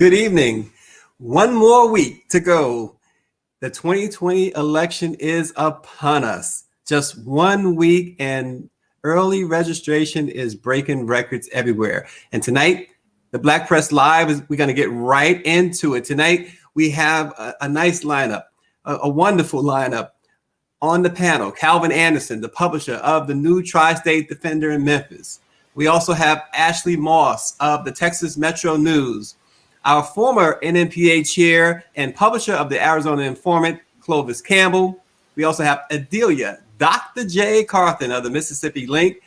Good evening. One more week to go. The 2020 election is upon us. Just 1 week and early registration is breaking records everywhere. And tonight, the Black Press Live, we're going to get right into it. Tonight, we have a nice lineup, a wonderful lineup. On the panel, Calvin Anderson, the publisher of the new Tri-State Defender in Memphis. We also have Ashley Moss of the Texas Metro News. Our former Nnpa chair and publisher of the Arizona Informant, Clovis Campbell. We also have Adelia, Dr. J. Carthen of the Mississippi Link.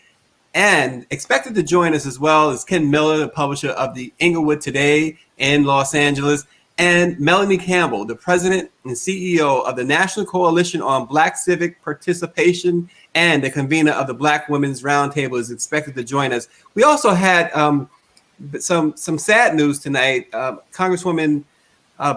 And expected to join us as well is Ken Miller, the publisher of the Inglewood Today in Los Angeles. And Melanie Campbell, the president and CEO of the National Coalition on Black Civic Participation and the convener of the Black Women's Roundtable, is expected to join us. We also had some sad news tonight. Congresswoman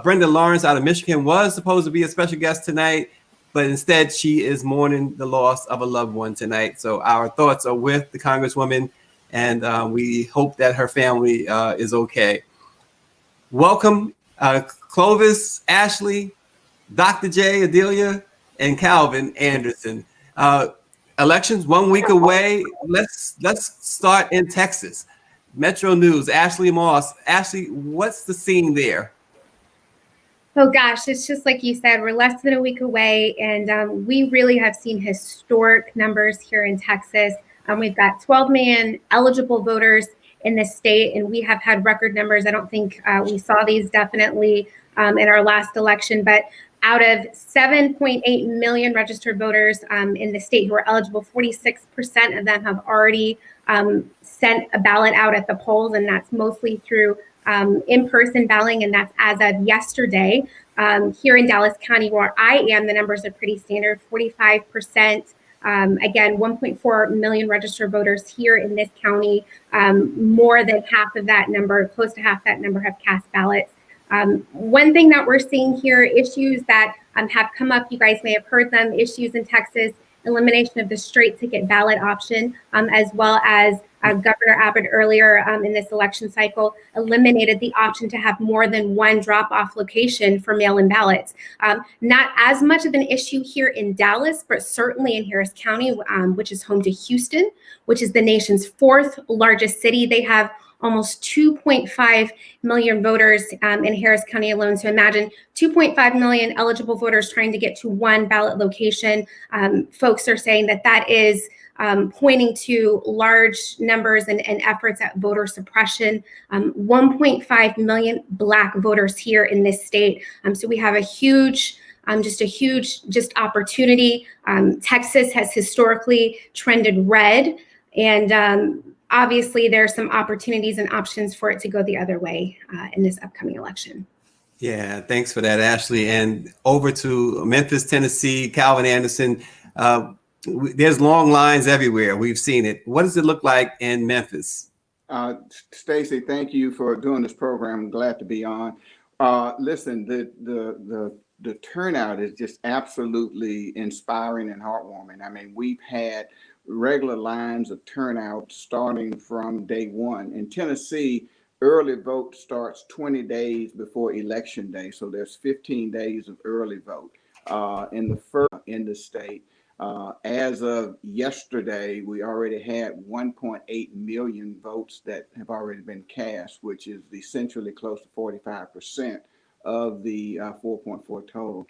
Brenda L out of Michigan was supposed to be a special guest tonight, but instead she is mourning the loss of a loved one tonight. So our thoughts are with the Congresswoman, and we hope that her family is okay. Welcome, Clovis, Ashley, Dr. J, Adelia, and Calvin Anderson. Elections 1 week away. Let's start in Texas. Metro News, Ashley Moss. Ashley, what's the scene there? Oh gosh, it's just like you said, we're less than a week away, and we really have seen historic numbers here in Texas. We've got 12 million eligible voters in this state, and we have had record numbers. I don't think we saw these definitely in our last election, but out of 7.8 million registered voters in the state who are eligible, 46% of them have already sent a ballot out at the polls, and that's mostly through in-person balloting, and that's as of yesterday. Here in Dallas County, where I am, the numbers are pretty standard, 45%. Again, 1.4 million registered voters here in this county. More than half of that number, close to half that number, have cast ballots. One thing that we're seeing here, issues that have come up, you guys may have heard them, issues in Texas, elimination of the straight ticket ballot option, as well as Governor Abbott earlier in this election cycle eliminated the option to have more than one drop-off location for mail-in ballots. Not as much of an issue here in Dallas, but certainly in Harris County, which is home to Houston, which is the nation's fourth largest city. They have almost 2.5 million voters in Harris County alone. So imagine 2.5 million eligible voters trying to get to one ballot location. Folks are saying that that is pointing to large numbers and efforts at voter suppression. 1.5 million Black voters here in this state. So we have a huge opportunity. Texas has historically trended red, and obviously there are some opportunities and options for it to go the other way in this upcoming election. Yeah, thanks for that, Ashley. And over to Memphis, Tennessee, Calvin Anderson. There's long lines everywhere. We've seen it. What does it look like in Memphis? Stacey, thank you for doing this program. I'm glad to be on. Listen, the turnout is just absolutely inspiring and heartwarming. I mean, we've had regular lines of turnout starting from day one. In Tennessee, early vote starts 20 days before election day. So there's 15 days of early vote in the state. As of yesterday, we already had 1.8 million votes that have already been cast, which is essentially close to 45% of the 4.4 total.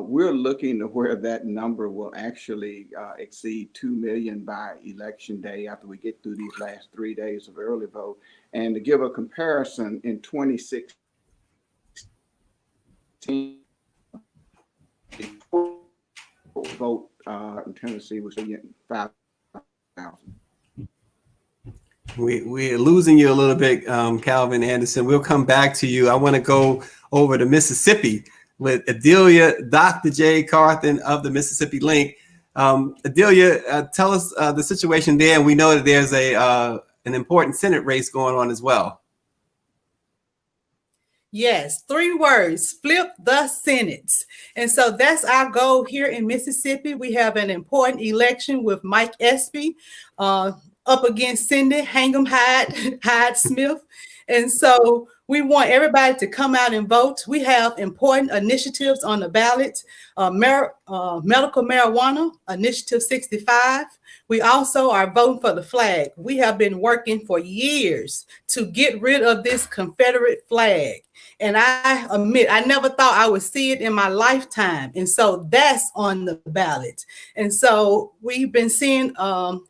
We're looking to where that number will actually exceed 2 million by election day after we get through these last 3 days of early vote. And to give a comparison, in 2016, vote in Tennessee was 5,000. We're losing you a little bit, Calvin Anderson. We'll come back to you. I want to go over to Mississippi with Adelia, Dr. J. Carthen of the Mississippi Link. Adelia, tell us the situation there. And we know that there's an important Senate race going on as well. Yes, 3 words, flip the Senate. And so that's our goal here in Mississippi. We have an important election with Mike Espy up against Cindy Hingham Hyde Smith. And so We want everybody to come out and vote. We have important initiatives on the ballot. Medical marijuana, Initiative 65. We also are voting for the flag. We have been working for years to get rid of this Confederate flag. And I admit, I never thought I would see it in my lifetime. And so that's on the ballot. And so we've been seeing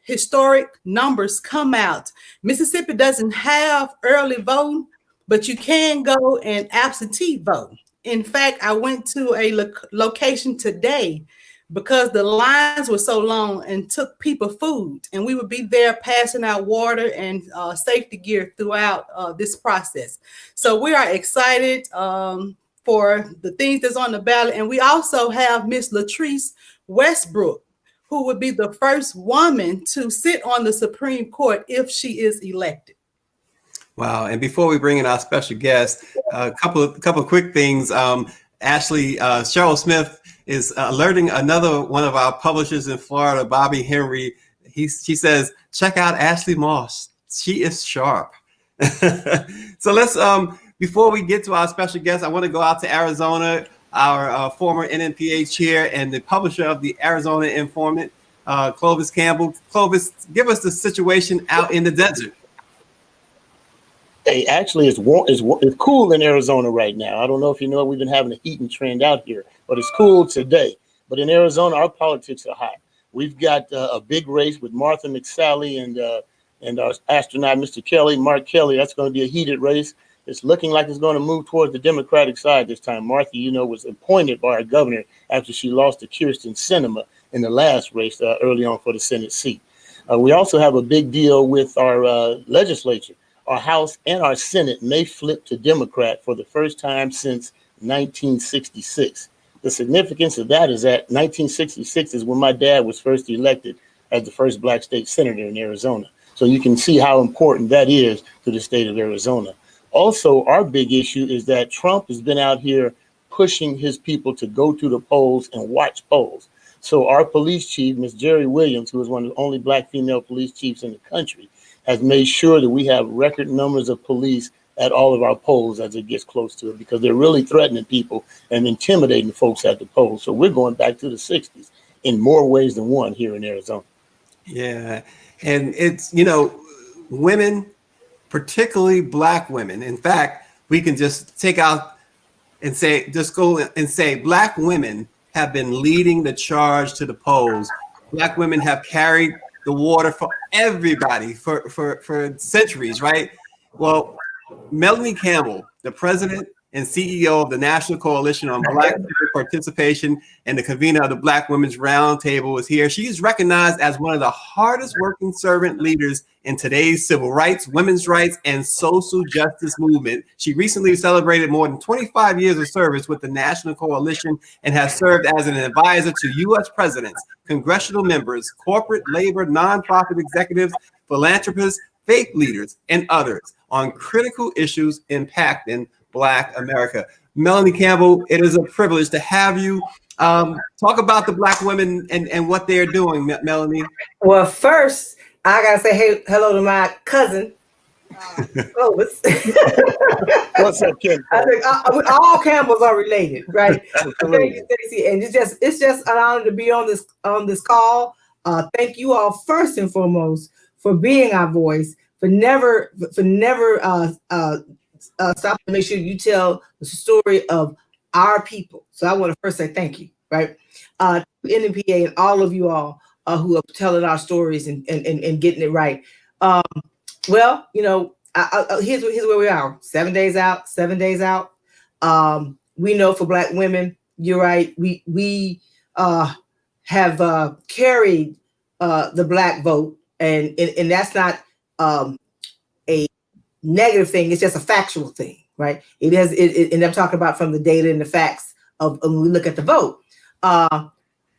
historic numbers come out. Mississippi doesn't have early voting, but you can go and absentee vote. In fact, I went to a location today because the lines were so long and took people food, and we would be there passing out water and safety gear throughout this process. So we are excited for the things that's on the ballot. And we also have Miss Latrice Westbrook, who would be the first woman to sit on the Supreme Court if she is elected. Wow. And before we bring in our special guest, a couple of quick things. Ashley, Cheryl Smith is alerting another one of our publishers in Florida, Bobby Henry. She says, check out Ashley Moss. She is sharp. So let's, before we get to our special guest, I want to go out to Arizona, our former Nnpa chair and the publisher of the Arizona Informant, Clovis Campbell. Clovis, give us the situation out in the desert. Hey, actually, it's cool in Arizona right now. I don't know if you know, we've been having a heating trend out here, but it's cool today. But in Arizona, our politics are hot. We've got a big race with Martha McSally and our astronaut, Mr. Kelly, Mark Kelly. That's going to be a heated race. It's looking like it's going to move towards the Democratic side this time. Martha, was appointed by our governor after she lost to Kirsten Sinema in the last race early on for the Senate seat. We also have a big deal with our legislature. Our House and our Senate may flip to Democrat for the first time since 1966. The significance of that is that 1966 is when my dad was first elected as the first Black state senator in Arizona. So you can see how important that is to the state of Arizona. Also, our big issue is that Trump has been out here pushing his people to go to the polls and watch polls. So our police chief, Ms. Jerry Williams, who is one of the only Black female police chiefs in the country, has made sure that we have record numbers of police at all of our polls as it gets close to it, because they're really threatening people and intimidating folks at the polls. So we're going back to the 60s in more ways than one here in Arizona. Yeah. And it's, women, particularly Black women. In fact, we can just take out and say, Black women have been leading the charge to the polls. Black women have carried the water for everybody for centuries, right? Well, Melanie Campbell, the president and CEO of the National Coalition on Black Participation and the convener of the Black Women's Roundtable, is here. She is recognized as one of the hardest working servant leaders in today's civil rights, women's rights, and social justice movement. She recently celebrated more than 25 years of service with the National Coalition and has served as an advisor to U.S. presidents, congressional members, corporate labor, nonprofit executives, philanthropists, faith leaders, and others on critical issues impacting Black America. Melanie Campbell, it is a privilege to have you. Talk about the Black women and what they're doing, Melanie. Well, first, I gotta say hello to my cousin, Clovis. What's up, Ken? I think all Campbells are related, right? Thank you, Stacey. And it's just an honor to be on this call. Thank you all first and foremost for being our voice, for never stop to make sure you tell the story of our people. So I want to first say thank you, right? To Nnpa and all of you all who are telling our stories and getting it right. Well, here's where we are. 7 days out, 7 days out. We know for Black women, you're right. We have carried the Black vote, and that's not a negative thing. It's just a factual thing, right? It is, and I'm talking about from the data and the facts of when we look at the vote.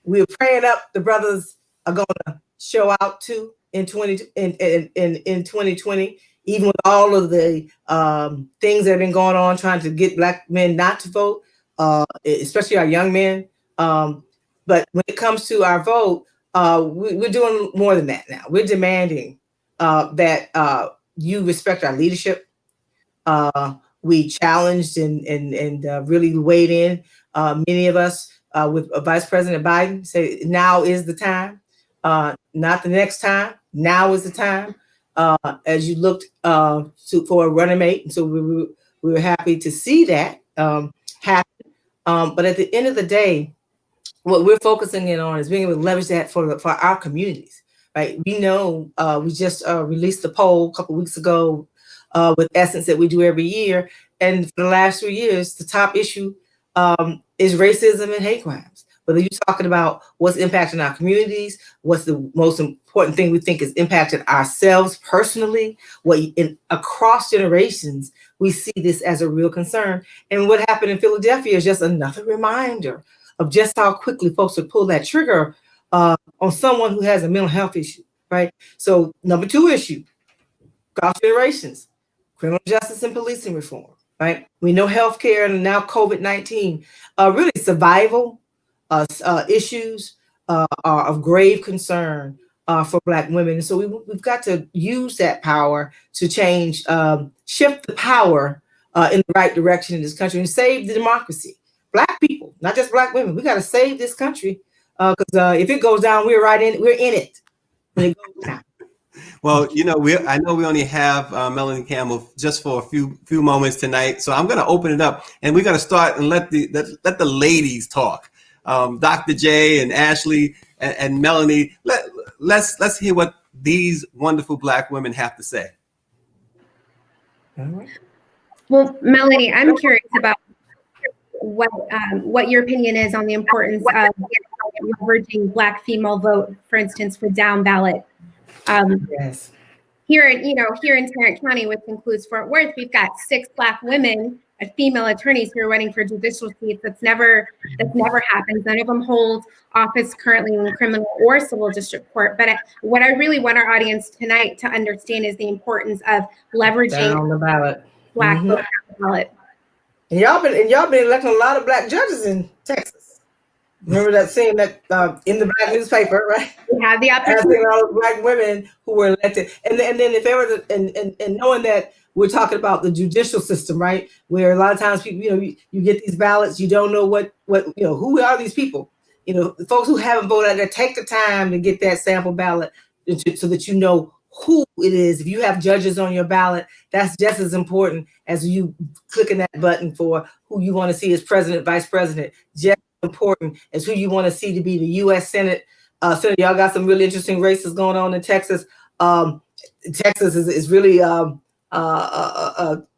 We're praying up the brothers are going to show out too in 2020, even with all of the things that have been going on trying to get Black men not to vote, especially our young men. But when it comes to our vote, we're doing more than that now. We're demanding that you respect our leadership. We challenged and really weighed in. Many of us with Vice President Biden say now is the time, not the next time. Now is the time. As you looked for a running mate, and so we were happy to see that happen. But at the end of the day, what we're focusing in on is being able to leverage that for our communities. Right? We know we just released a poll a couple of weeks ago with Essence that we do every year, and for the last 3 years, the top issue is racism and hate crimes. Whether you're talking about what's impacting our communities, what's the most important thing we think is impacting ourselves personally, across generations, we see this as a real concern. And what happened in Philadelphia is just another reminder of just how quickly folks would pull that trigger on someone who has a mental health issue, right? So number 2 issue, cross generations, criminal justice and policing reform, right? We know healthcare and now COVID-19, really survival issues are of grave concern for Black women. And so we've got to use that power to change, shift the power in the right direction in this country and save the democracy. Black people, not just Black women, we got to save this country because if it goes down, we're in it when it goes down. Well, you know, I know we only have Melanie Campbell just for a few moments tonight, so I'm going to open it up, and we're going to start and let the ladies talk. Dr. J and Ashley and Melanie, let's hear what these wonderful Black women have to say. All right. Well, Melanie, I'm curious about what your opinion is on the importance of leveraging Black female vote, for instance, for down ballot. Yes. Here in Tarrant County, which includes Fort Worth, we've got 6 Black women, female attorneys who are running for judicial seats. That's never happened. None of them hold office currently in criminal or civil district court. But what I really want our audience tonight to understand is the importance of leveraging Down the ballot. Black vote on the ballot. And y'all been electing a lot of Black judges in Texas. Remember that saying that in the Black newspaper, right? We have the opportunity. All the Black women who were elected, and then if ever, and knowing that we're talking about the judicial system, right? Where a lot of times people, you get these ballots, you don't know what who are these people? The folks who haven't voted, they take the time to get that sample ballot so that you know who it is. If you have judges on your ballot, that's just as important as you clicking that button for who you want to see as president, vice president. Just important as who you want to see to be the U.S. Senate. Senator, y'all got some really interesting races going on in Texas. Texas is really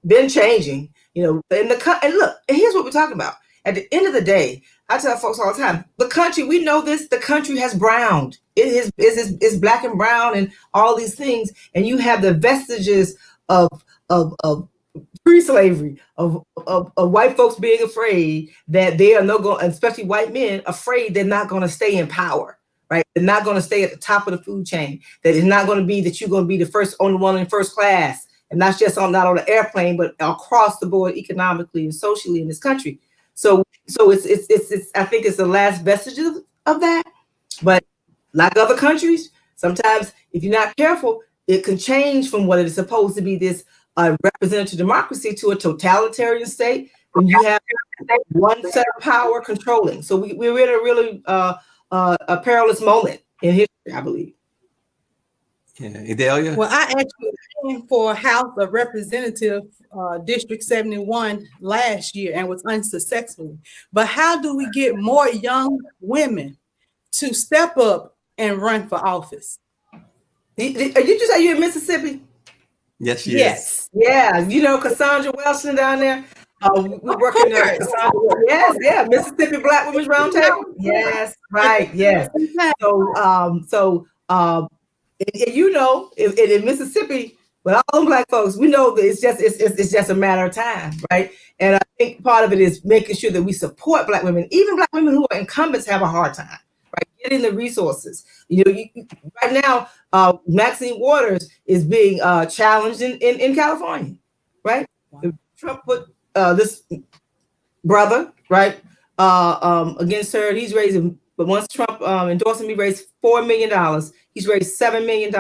been changing, and look, and here's what we're talking about. At the end of the day, I tell folks all the time, the country, we know this, the country has browned. It is Black and brown and all these things, and you have the vestiges of pre-slavery, of white folks being afraid that they are not going, especially white men, afraid they're not going to stay in power, right? They're not going to stay at the top of the food chain. That it's not going to be that you're going to be the only one in first class, and not just not on the airplane, but across the board, economically and socially in this country. So it's I think it's the last vestiges of that. But like other countries, sometimes if you're not careful, it can change from what it is supposed to be, this representative democracy, to a totalitarian state when you have one set of power controlling. So we're in a really a perilous moment in history, I believe. Yeah, Idalia? Well, I actually ran for House of Representatives District 71 last year and was unsuccessful. But how do we get more young women to step up and run for office? Are you in Mississippi? Yes, she Yes. is. Yeah, Cassandra Wilson down there. We're working on Cassandra. Yes, Mississippi Black Women's Roundtable. Yes, right. Yes. So in Mississippi, with all them Black folks, we know that it's just a matter of time, right? And I think part of it is making sure that we support Black women. Even Black women who are incumbents have a hard time, right? Getting the resources. Right now, Maxine Waters is being challenged in California, right? Wow. Trump put this brother, right, against her. He's raising, but once Trump endorsed him, he raised $4 million. He's raised $7 million.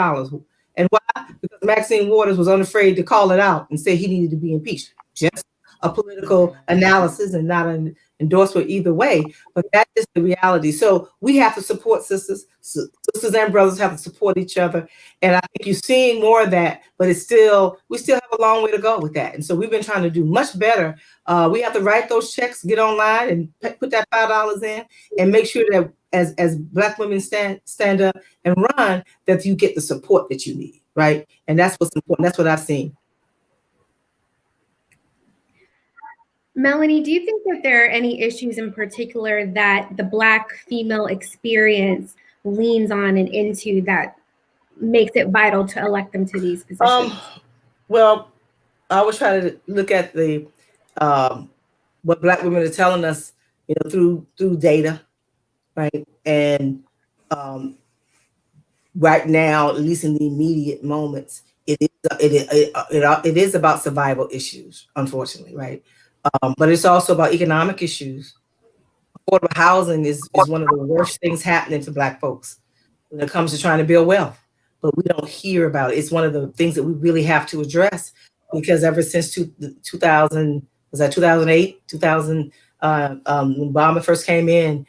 And why? Because Maxine Waters was unafraid to call it out and say he needed to be impeached. Just a political analysis and not an endorsement either way, but that is the reality. So we have to support sisters. Sisters and brothers have to support each other. And I think you're seeing more of that, but we still have a long way to go with that. And so we've been trying to do much better. We have to write those checks, get online and put that $5 in and make sure that as Black women stand up and run, that you get the support that you need, right? And that's what's important. That's what I've seen. Melanie, do you think that there are any issues in particular that the Black female experience leans on and into that makes it vital to elect them to these positions? Well, I always try to look at the what Black women are telling us, through data, right? And right now, at least in the immediate moments, it is about survival issues, unfortunately, right? But it's also about economic issues. Affordable housing is one of the worst things happening to Black folks when it comes to trying to build wealth. But we don't hear about it. It's one of the things that we really have to address, because ever since 2000, was that 2008, 2000, when Obama first came in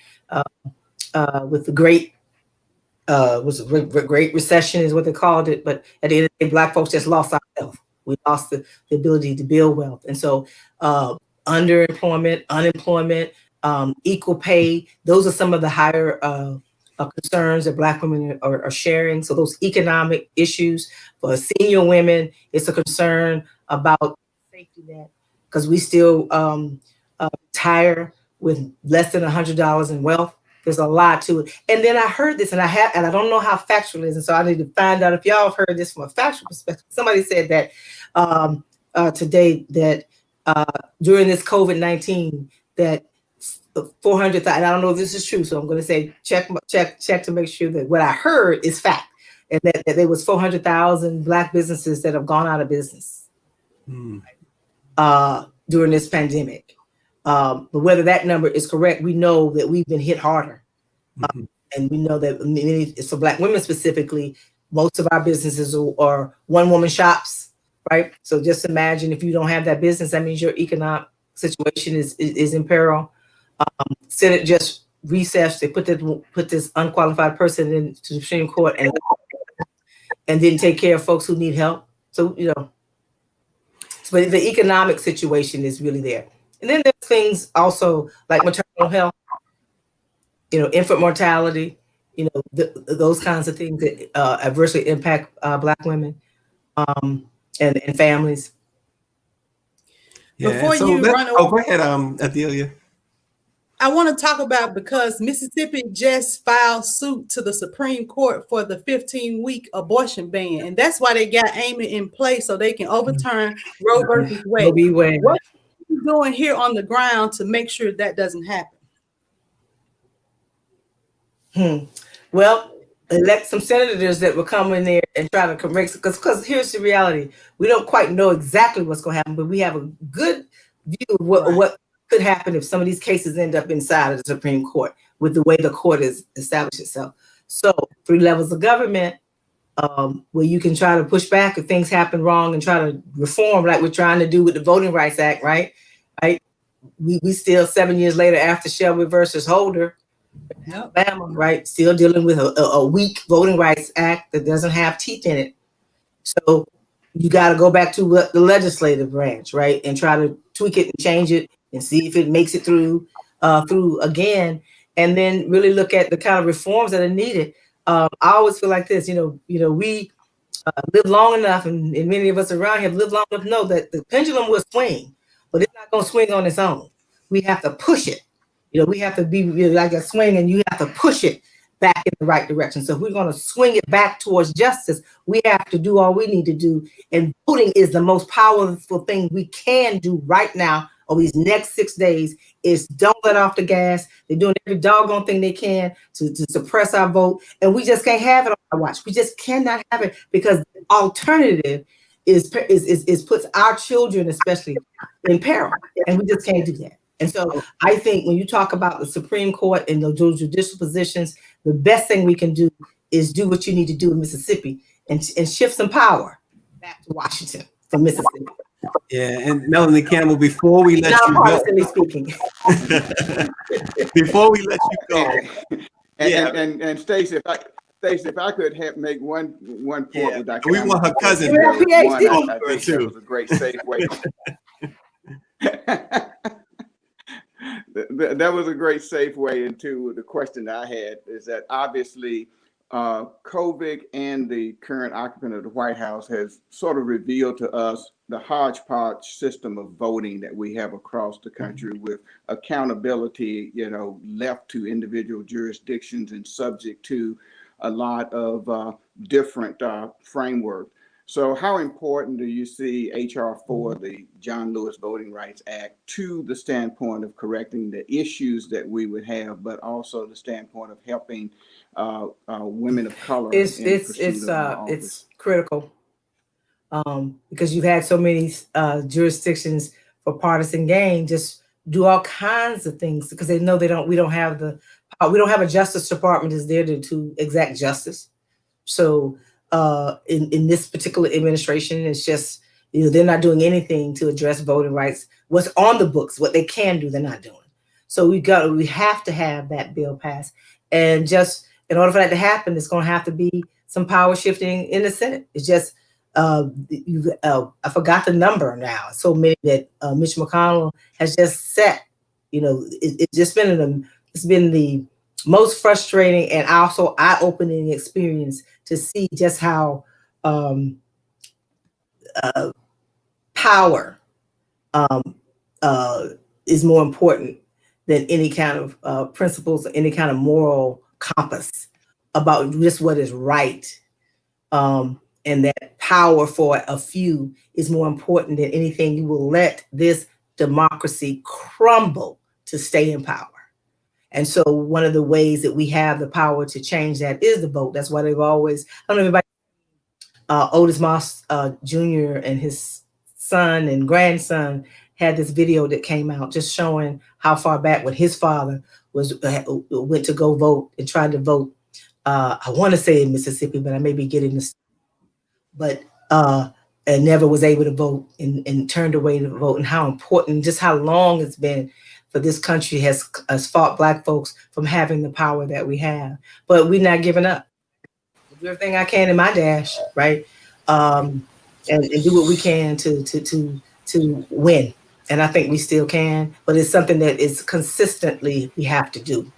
with the Great Recession is what they called it. But at the end of the day, Black folks just lost our wealth. We lost the ability to build wealth. And so underemployment, unemployment, equal pay, those are some of the higher concerns that Black women are sharing. So those economic issues for senior women, it's a concern about safety net, because we still retire with less than $100 in wealth. There's a lot to it. And then I heard this, and I don't know how factual it is, and so I need to find out if y'all have heard this from a factual perspective. Somebody said that today that during this COVID-19 that 400,000, I don't know if this is true, so I'm going to say check to make sure that what I heard is fact, and that there was 400,000 Black businesses that have gone out of business during this pandemic. But whether that number is correct, we know that we've been hit harder. And we know that for Black women specifically, most of our businesses are one-woman shops, right? So just imagine if you don't have that business, that means your economic situation is in peril. Senate just recessed. They put this unqualified person into the Supreme Court and didn't take care of folks who need help. So, so the economic situation is really there. And then there's things also like maternal health, infant mortality, those kinds of things that adversely impact Black women and families. Yeah, Before you run over, go ahead, Adelia. I want to talk about, because Mississippi just filed suit to the Supreme Court for the 15-week abortion ban, and that's why they got Amy in place so they can overturn Roe versus Wade. What are you doing here on the ground to make sure that doesn't happen? Well, elect some senators that will come in there and try to correct, because here's the reality: we don't quite know exactly what's going to happen, but we have a good view of what could happen if some of these cases end up inside of the Supreme Court with the way the court has established itself. So 3 levels of government, where you can try to push back if things happen wrong and try to reform, like we're trying to do with the Voting Rights Act, right? We still 7 years later after Shelby versus Holder, Alabama, right? Still dealing with a weak Voting Rights Act that doesn't have teeth in it. So you got to go back to the legislative branch, right? And try to tweak it and change it and see if it makes it through again, and then really look at the kind of reforms that are needed. I always feel like this, we live long enough, and many of us around here have lived long enough to know that the pendulum will swing, but it's not going to swing on its own. We have to push it. We have to be like a swing, and you have to push it back in the right direction. So if we're going to swing it back towards justice, we have to do all we need to do. And voting is the most powerful thing we can do right now over these next 6 days. Is don't let off the gas. They're doing every doggone thing they can to suppress our vote. And we just can't have it on our watch. We just cannot have it, because the alternative is puts our children especially in peril. And we just can't do that. And so I think when you talk about the Supreme Court and those judicial positions, the best thing we can do is do what you need to do in Mississippi and shift some power back to Washington from Mississippi. Yeah, and Melanie Campbell, before we let you go, Non-partisanly speaking. before we let you go, And Stacey, if I could make one point Yeah, with Dr. we want her cousin. Give her a PhD. I think that was a great safe way. That was a great safe way into the question I had, is that obviously COVID and the current occupant of the White House has sort of revealed to us the hodgepodge system of voting that we have across the country, with accountability, left to individual jurisdictions and subject to a lot of different framework. So how important do you see HR 4, the John Lewis Voting Rights Act, to the standpoint of correcting the issues that we would have, but also the standpoint of helping women of color? It's critical, because you've had so many jurisdictions for partisan gain just do all kinds of things because they know we don't have a Justice Department is there to exact justice. So in this particular administration, it's just, they're not doing anything to address voting rights. What's on the books, what they can do, they're not doing. So we have to have that bill passed. And just in order for that to happen, it's going to have to be some power shifting in the Senate. It's just, I forgot the number now. So many that Mitch McConnell has just set, it's been the most frustrating and also eye-opening experience to see just how power is more important than any kind of principles, any kind of moral compass about just what is right. And that power for a few is more important than anything. You will let this democracy crumble to stay in power. And so one of the ways that we have the power to change that is the vote. That's why they've always, I don't know if everybody, Otis Moss Jr. and his son and grandson had this video that came out just showing how far back when his father went to go vote and tried to vote. I want to say in Mississippi, but I may be getting this, but and never was able to vote and turned away to vote, and how important, just how long it's been for this country has fought Black folks from having the power that we have. But we're not giving up. I do everything I can in my dash, right? And do what we can to win. And I think we still can, but it's something that is consistently we have to do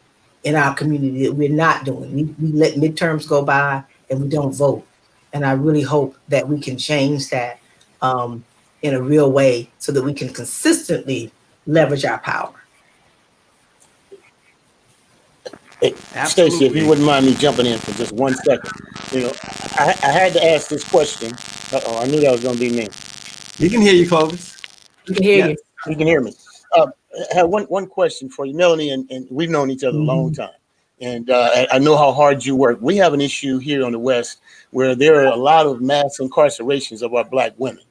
in our community that we're not doing. We let midterms go by and we don't vote. And I really hope that we can change that in a real way so that we can consistently leverage our power. Hey, Stacey, if you wouldn't mind me jumping in for just 1 second. I had to ask this question. I knew that was going to be me. We can hear you, Clovis. We can hear you. You can hear me. I have one question for you, Melanie, and we've known each other a long time. And I know how hard you work. We have an issue here on the West where there are a lot of mass incarcerations of our Black women.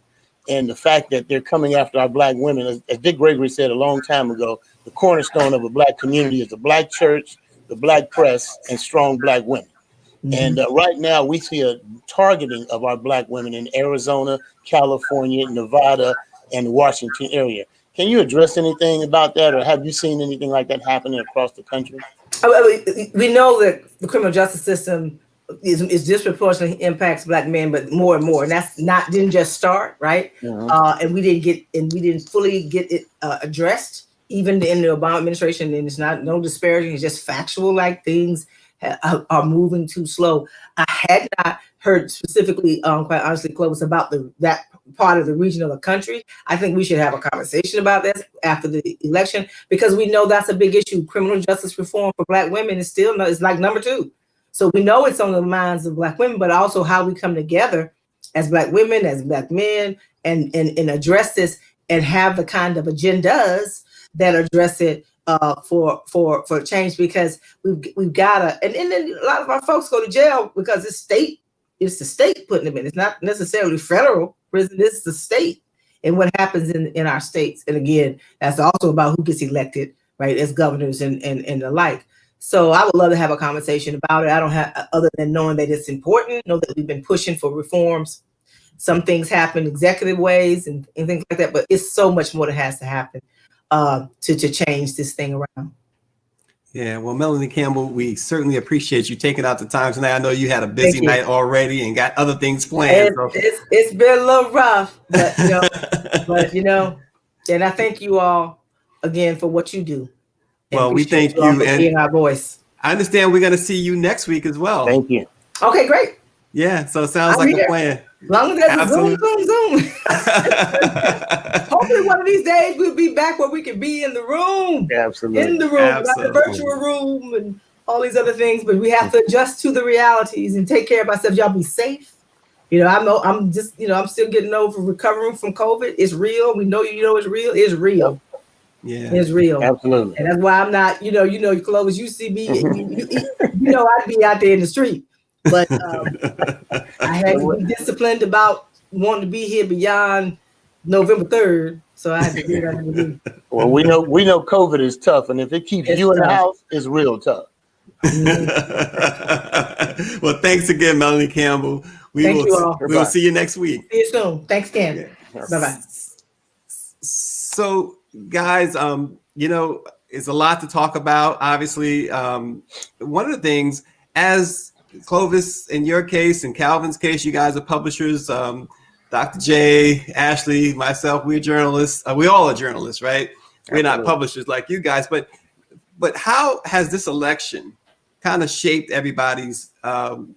And the fact that they're coming after our Black women, as Dick Gregory said a long time ago, the cornerstone of a Black community is the Black church, the Black press, and strong Black women. And right now we see a targeting of our Black women in Arizona, California, Nevada, and Washington area. Can you address anything about that, or have you seen anything like that happening across the country? We know that the criminal justice system is disproportionately impacts Black men, but more and more, and didn't just start, right? And we didn't fully get it addressed, even in the Obama administration. And it's no disparaging; it's just factual. Like things are moving too slow. I had not heard specifically, quite honestly, Clovis, about that part of the region of the country. I think we should have a conversation about this after the election, because we know that's a big issue. Criminal justice reform for Black women is like number 2. So we know it's on the minds of Black women, but also how we come together as Black women, as Black men, and address this and have the kind of agendas that address it for change, because we've got to, and then a lot of our folks go to jail because it's the state putting them in. It's not necessarily federal prison, it's the state and what happens in our states. And again, that's also about who gets elected, right, as governors and the like. So I would love to have a conversation about it. I don't have, other than knowing that it's important, know that we've been pushing for reforms some things happen executive ways and things like that, but it's so much more that has to happen to change this thing around. Yeah, well, Melanie Campbell, we certainly appreciate you taking out the time tonight. I know you had a busy night already and got other things planned. It's been a little rough, but and I thank you all again for what you do. Well, we thank you for being our voice. I understand we're going to see you next week as well. Thank you. Okay, great. Yeah, so it sounds like a plan. As long as there's a Zoom. Hopefully one of these days we'll be back where we can be in the room. Absolutely. In the room, not the virtual room and all these other things. But we have to adjust to the realities and take care of ourselves. Y'all be safe. I'm still getting over recovering from COVID. It's real. We know it's real. It's real. Yeah, it's real. Absolutely. And that's why I'm not, Clovis, you see me, I'd be out there in the street. But I had to be disciplined about wanting to be here beyond November 3rd. So I had to do what I had to do. Well, we know COVID is tough, and if it keeps you in the house, it's real tough. Well, thanks again, Melanie Campbell. We will see you next week. See you soon. Thanks again. Yeah. Bye-bye. So, guys, it's a lot to talk about. Obviously, one of the things, as Clovis, in your case, and Calvin's case, you guys are publishers. Dr. J, Ashley, myself, we're journalists. We all are journalists, right? We're not publishers like you guys. But how has this election kind of shaped everybody's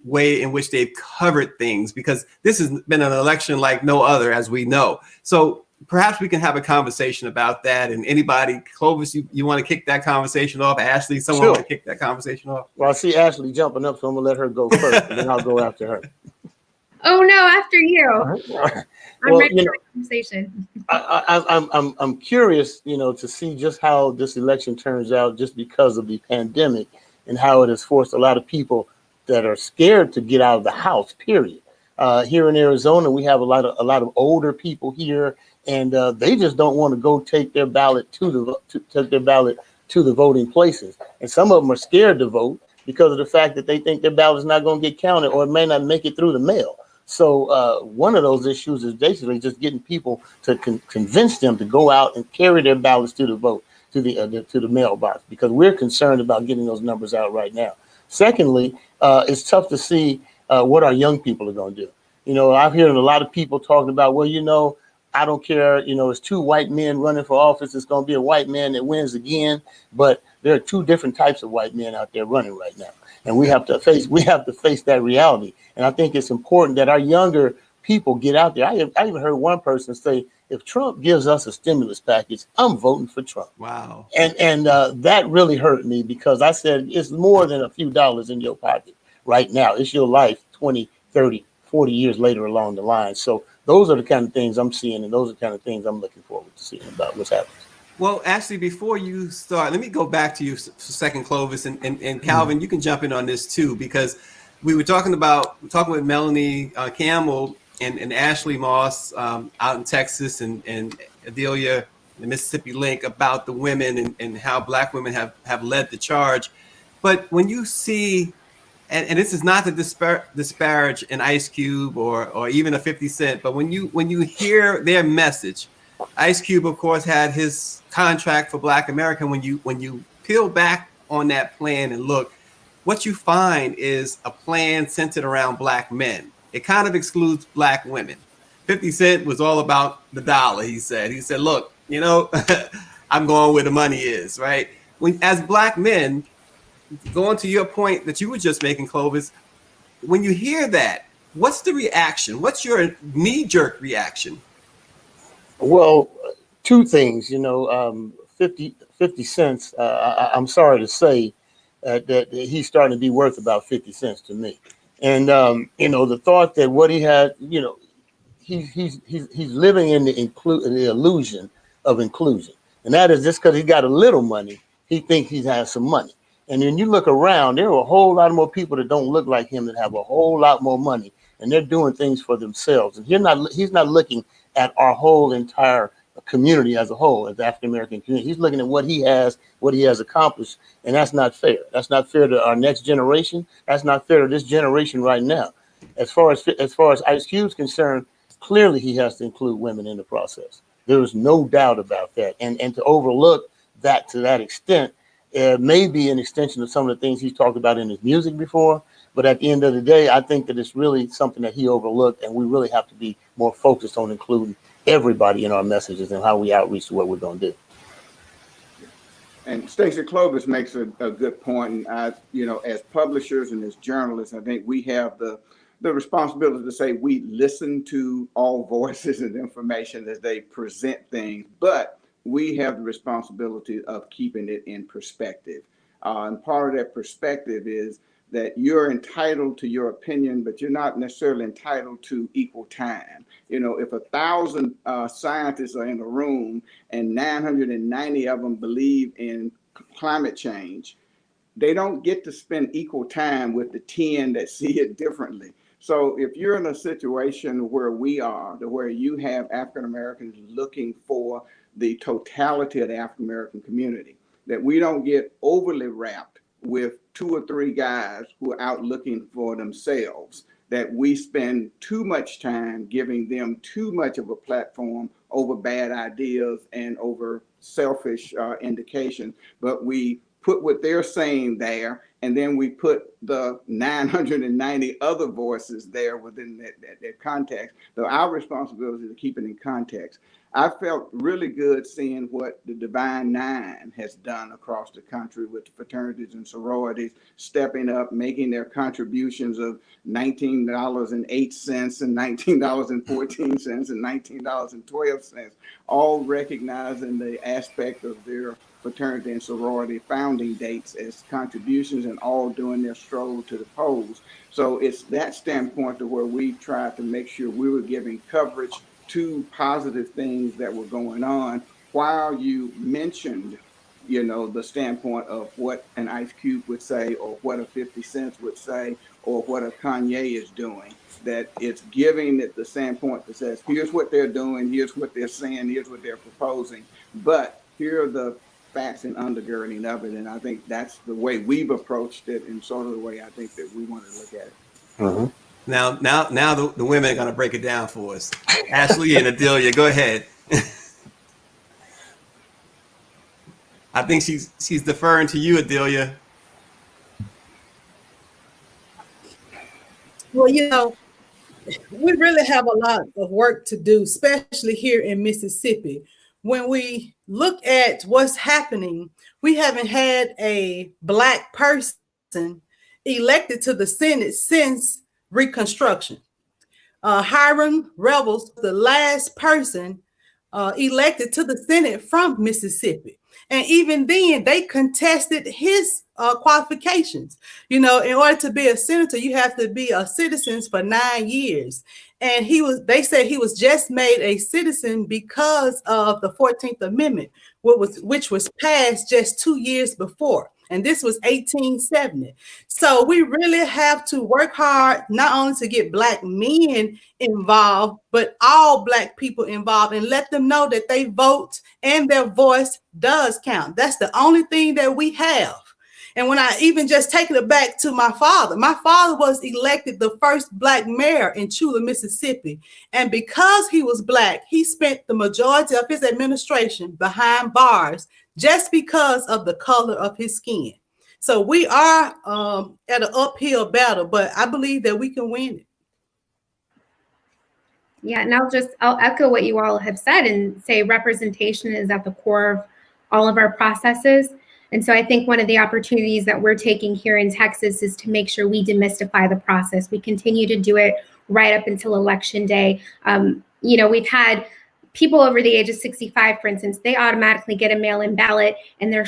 way in which they've covered things? Because this has been an election like no other, as we know. So perhaps we can have a conversation about that. And anybody, Clovis, you want to kick that conversation off? Ashley, someone want to kick that conversation off? Well, I see Ashley jumping up, so I'm going to let her go first, and then I'll go after her. Oh, no, after you. I'm ready for the conversation. I'm curious, to see just how this election turns out, just because of the pandemic and how it has forced a lot of people that are scared to get out of the house, period. Here in Arizona, we have a lot of older people here, and they just don't want to go take their ballot to the voting places. And some of them are scared to vote because of the fact that they think their ballot is not going to get counted, or it may not make it through the mail. So one of those issues is basically just getting people to convince them to go out and carry their ballots to the vote, to the mailbox, because we're concerned about getting those numbers out right now. Secondly, it's tough to see what our young people are going to do. I've heard a lot of people talking about, well, I don't care, it's two white men running for office. It's going to be a white man that wins again. But there are two different types of white men out there running right now. And we have to face that reality. And I think it's important that our younger people get out there. I even heard one person say, if Trump gives us a stimulus package, I'm voting for Trump. Wow. And that really hurt me, because I said, it's more than a few dollars in your pocket right now. It's your life 20, 30, 40 years later along the line. So those are the kind of things I'm seeing, and those are the kind of things I'm looking forward to seeing about what's happening. Well, Ashley, before you start, let me go back to you for a second, Clovis, and Calvin, you can jump in on this too, because we were talking with Melanie Campbell and Ashley Moss out in Texas, and Adelia, the Mississippi Link, about the women and how Black women have led the charge. But when you see, and this is not to disparage an Ice Cube or even a 50 Cent, but when you hear their message, Ice Cube, of course, had his contract for Black America. When you peel back on that plan and look, what you find is a plan centered around Black men. It kind of excludes Black women. 50 Cent was all about the dollar, he said. He said, look, I'm going where the money is, right? As Black men, going to your point that you were just making, Clovis, when you hear that, what's the reaction? What's your knee-jerk reaction? Well, two things, 50 cents. I'm sorry to say that he's starting to be worth about 50 cents to me. And, the thought that what he had, he's living in the illusion of inclusion. And that is just because he got a little money, he thinks he has some money. And when you look around, there are a whole lot more people that don't look like him that have a whole lot more money, and they're doing things for themselves. And he's not looking at our whole entire community as a whole, as the African-American community. He's looking at what he has accomplished, and that's not fair. That's not fair to our next generation. That's not fair to this generation right now. As far as Ice Cube's concerned, clearly he has to include women in the process. There is no doubt about that. And to overlook that to that extent may be an extension of some of the things he's talked about in his music before. But at the end of the day, I think that it's really something that he overlooked, and we really have to be more focused on including everybody in our messages and how we outreach to what we're going to do. And Stacey Clovis makes a good point. And as publishers and as journalists, I think we have the responsibility to say we listen to all voices and information as they present things, but we have the responsibility of keeping it in perspective. And part of that perspective is that you're entitled to your opinion, but you're not necessarily entitled to equal time. If 1,000 scientists are in a room and 990 of them believe in climate change, they don't get to spend equal time with the 10 that see it differently. So if you're in a situation where we are, where you have African Americans looking for the totality of the African American community, that we don't get overly wrapped with 2 or 3 guys who are out looking for themselves, that we spend too much time giving them too much of a platform over bad ideas and over selfish indications, but we put what they're saying there, and then we put the 990 other voices there within that context. So our responsibility is to keep it in context. I felt really good seeing what the Divine Nine has done across the country with the fraternities and sororities stepping up, making their contributions of $19.08 and $19.14 and $19.12, all recognizing the aspect of their fraternity and sorority founding dates as contributions and all doing their stroll to the polls. So it's that standpoint to where we tried to make sure we were giving coverage to positive things that were going on, while you mentioned, the standpoint of what an Ice Cube would say, or what a 50 Cent would say, or what a Kanye is doing, that it's giving it the standpoint that says, here's what they're doing, here's what they're saying, here's what they're proposing, but here are the facts and undergirding of it. And I think that's the way we've approached it, and sort of the way I think that we want to look at it. Mm-hmm. Now the women are going to break it down for us. Ashley and Adelia, go ahead. I think she's deferring to you, Adelia. Well, we really have a lot of work to do, especially here in Mississippi. When we look at what's happening, we haven't had a Black person elected to the Senate since Reconstruction. Hiram Rebels, the last person elected to the Senate from Mississippi. And even then, they contested his qualifications. In order to be a senator, you have to be a citizen for 9 years. And they said he was just made a citizen because of the 14th Amendment, which was passed just 2 years before. And this was 1870. So we really have to work hard, not only to get Black men involved, but all Black people involved, and let them know that they vote and their voice does count. That's the only thing that we have. And when I even just take it back to my father was elected the first Black mayor in Chula, Mississippi. And because he was Black, he spent the majority of his administration behind bars just because of the color of his skin. So we are at an uphill battle, but I believe that we can win it. Yeah, and I'll echo what you all have said and say representation is at the core of all of our processes. And so I think one of the opportunities that we're taking here in Texas is to make sure we demystify the process. We continue to do it right up until Election Day. We've had people over the age of 65, for instance, they automatically get a mail-in ballot, and they're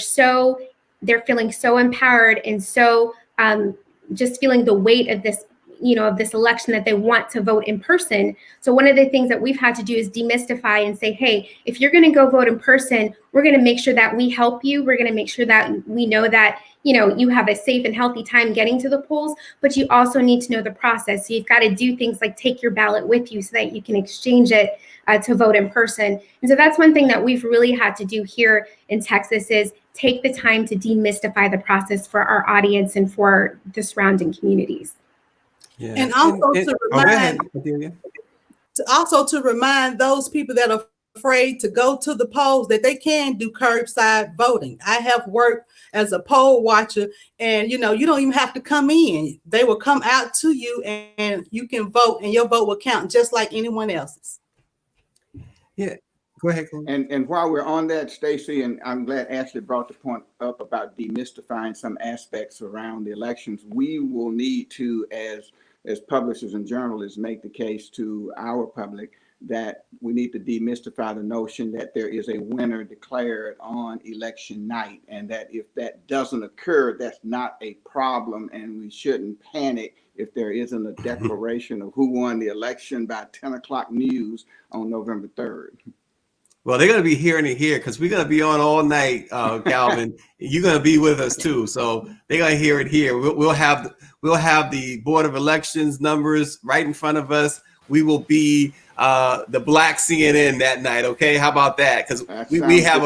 feeling so empowered and so just feeling the weight of this, of this election, that they want to vote in person. So one of the things that we've had to do is demystify and say, hey, if you're going to go vote in person, we're going to make sure that we help you. We're going to make sure that we know that, you have a safe and healthy time getting to the polls, but you also need to know the process. So you've got to do things like take your ballot with you so that you can exchange it to vote in person. And so that's one thing that we've really had to do here in Texas is take the time to demystify the process for our audience and for the surrounding communities. Yeah. And also to remind, to remind those people that are afraid to go to the polls that they can do curbside voting. I have worked as a poll watcher, and you don't even have to come in. They will come out to you and you can vote, and your vote will count just like anyone else's. Yeah, go ahead. And while we're on that, Stacey, and I'm glad Ashley brought the point up about demystifying some aspects around the elections. We will need to, as publishers and journalists, make the case to our public that we need to demystify the notion that there is a winner declared on election night, and that if that doesn't occur, that's not a problem, and we shouldn't panic if there isn't a declaration of who won the election by 10 o'clock news on November 3rd. Well, they're going to be hearing it here because we're going to be on all night, Calvin. You're going to be with us too, so they're going to hear it here. We'll have the Board of Elections numbers right in front of us. We will be the Black CNN that night. Okay, how about that? Because we have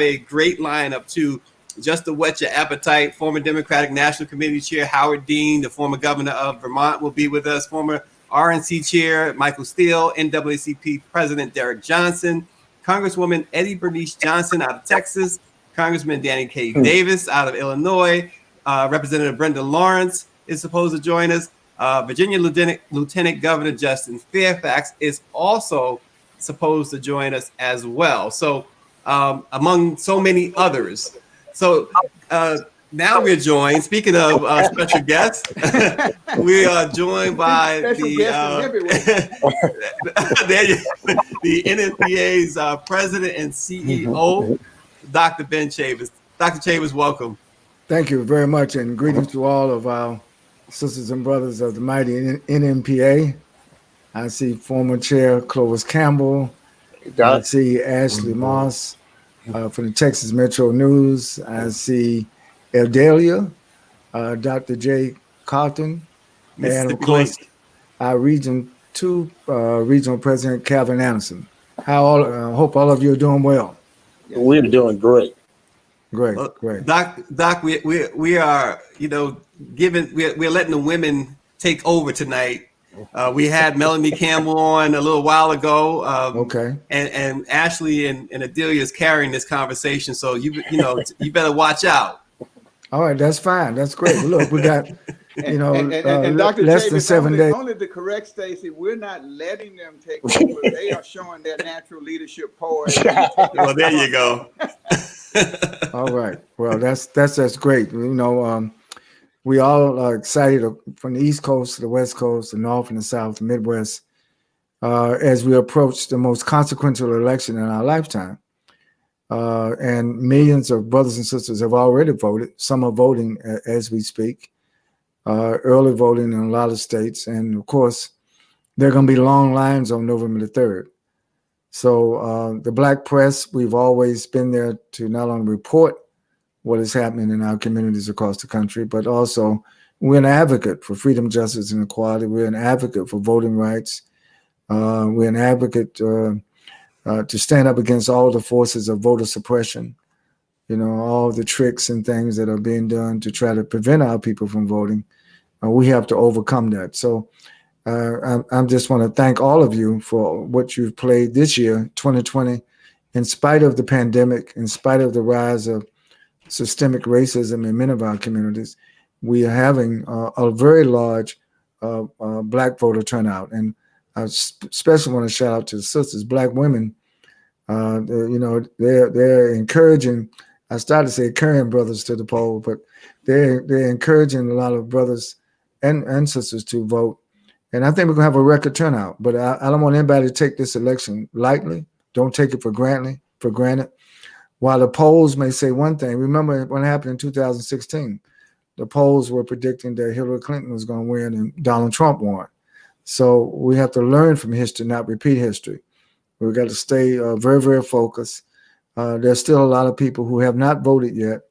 a great lineup too. Just to whet your appetite, former Democratic National Committee Chair Howard Dean, the former governor of Vermont, will be with us. Former RNC Chair Michael Steele, NAACP President Derek Johnson, Congresswoman Eddie Bernice Johnson out of Texas, Congressman Danny K. Davis out of Illinois, Representative Brenda Lawrence is supposed to join us. Virginia Lieutenant Governor Justin Fairfax is also supposed to join us as well. So among so many others. So now we're joined, speaking of special guests, we are joined by the Nnpa's president and CEO, Dr. Ben Chavis. Dr. Chavis, welcome. Thank you very much, and greetings to all of our sisters and brothers of the mighty Nnpa. I see former Chair Clovis Campbell. I see Ashley Moss from the Texas Metro News. I see Eldelia, Dr. J. Carlton, and of course, our Region 2 Regional President Calvin Anderson. Hope all of you are doing well. We're doing great. Great. Doc, we are, we're letting the women take over tonight. We had Melanie Campbell on a little while ago. Okay. And Ashley and Adelia is carrying this conversation, so you better watch out. All right, that's fine. That's great. Look, we got and Dr. less Chavis, than 7 days. Only to correct Stacey, we're not letting them take over. They are showing their natural leadership poise. Well, there you go. All right. Well, that's great. We all are excited from the East Coast to the West Coast, the North and the South, the Midwest, as we approach the most consequential election in our lifetime. And millions of brothers and sisters have already voted. Some are voting as we speak, early voting in a lot of states. And of course, there are going to be long lines on November the 3rd. So the Black press, we've always been there to not only report what is happening in our communities across the country, but also we're an advocate for freedom, justice, and equality. We're an advocate for voting rights. We're an advocate to stand up against all the forces of voter suppression, all the tricks and things that are being done to try to prevent our people from voting. We have to overcome that. So I just want to thank all of you for what you've played this year, 2020, in spite of the pandemic, in spite of the rise of systemic racism in many of our communities. We are having a very large Black voter turnout. And I especially want to shout out to the sisters, Black women. They're encouraging. I started to say carrying brothers to the poll, but they're encouraging a lot of brothers and sisters to vote. And I think we're gonna have a record turnout. But I don't want anybody to take this election lightly. Don't take it for granted. While the polls may say one thing, remember what happened in 2016. The polls were predicting that Hillary Clinton was going to win and Donald Trump won. So we have to learn from history, not repeat history. We've got to stay very, very focused. There's still a lot of people who have not voted yet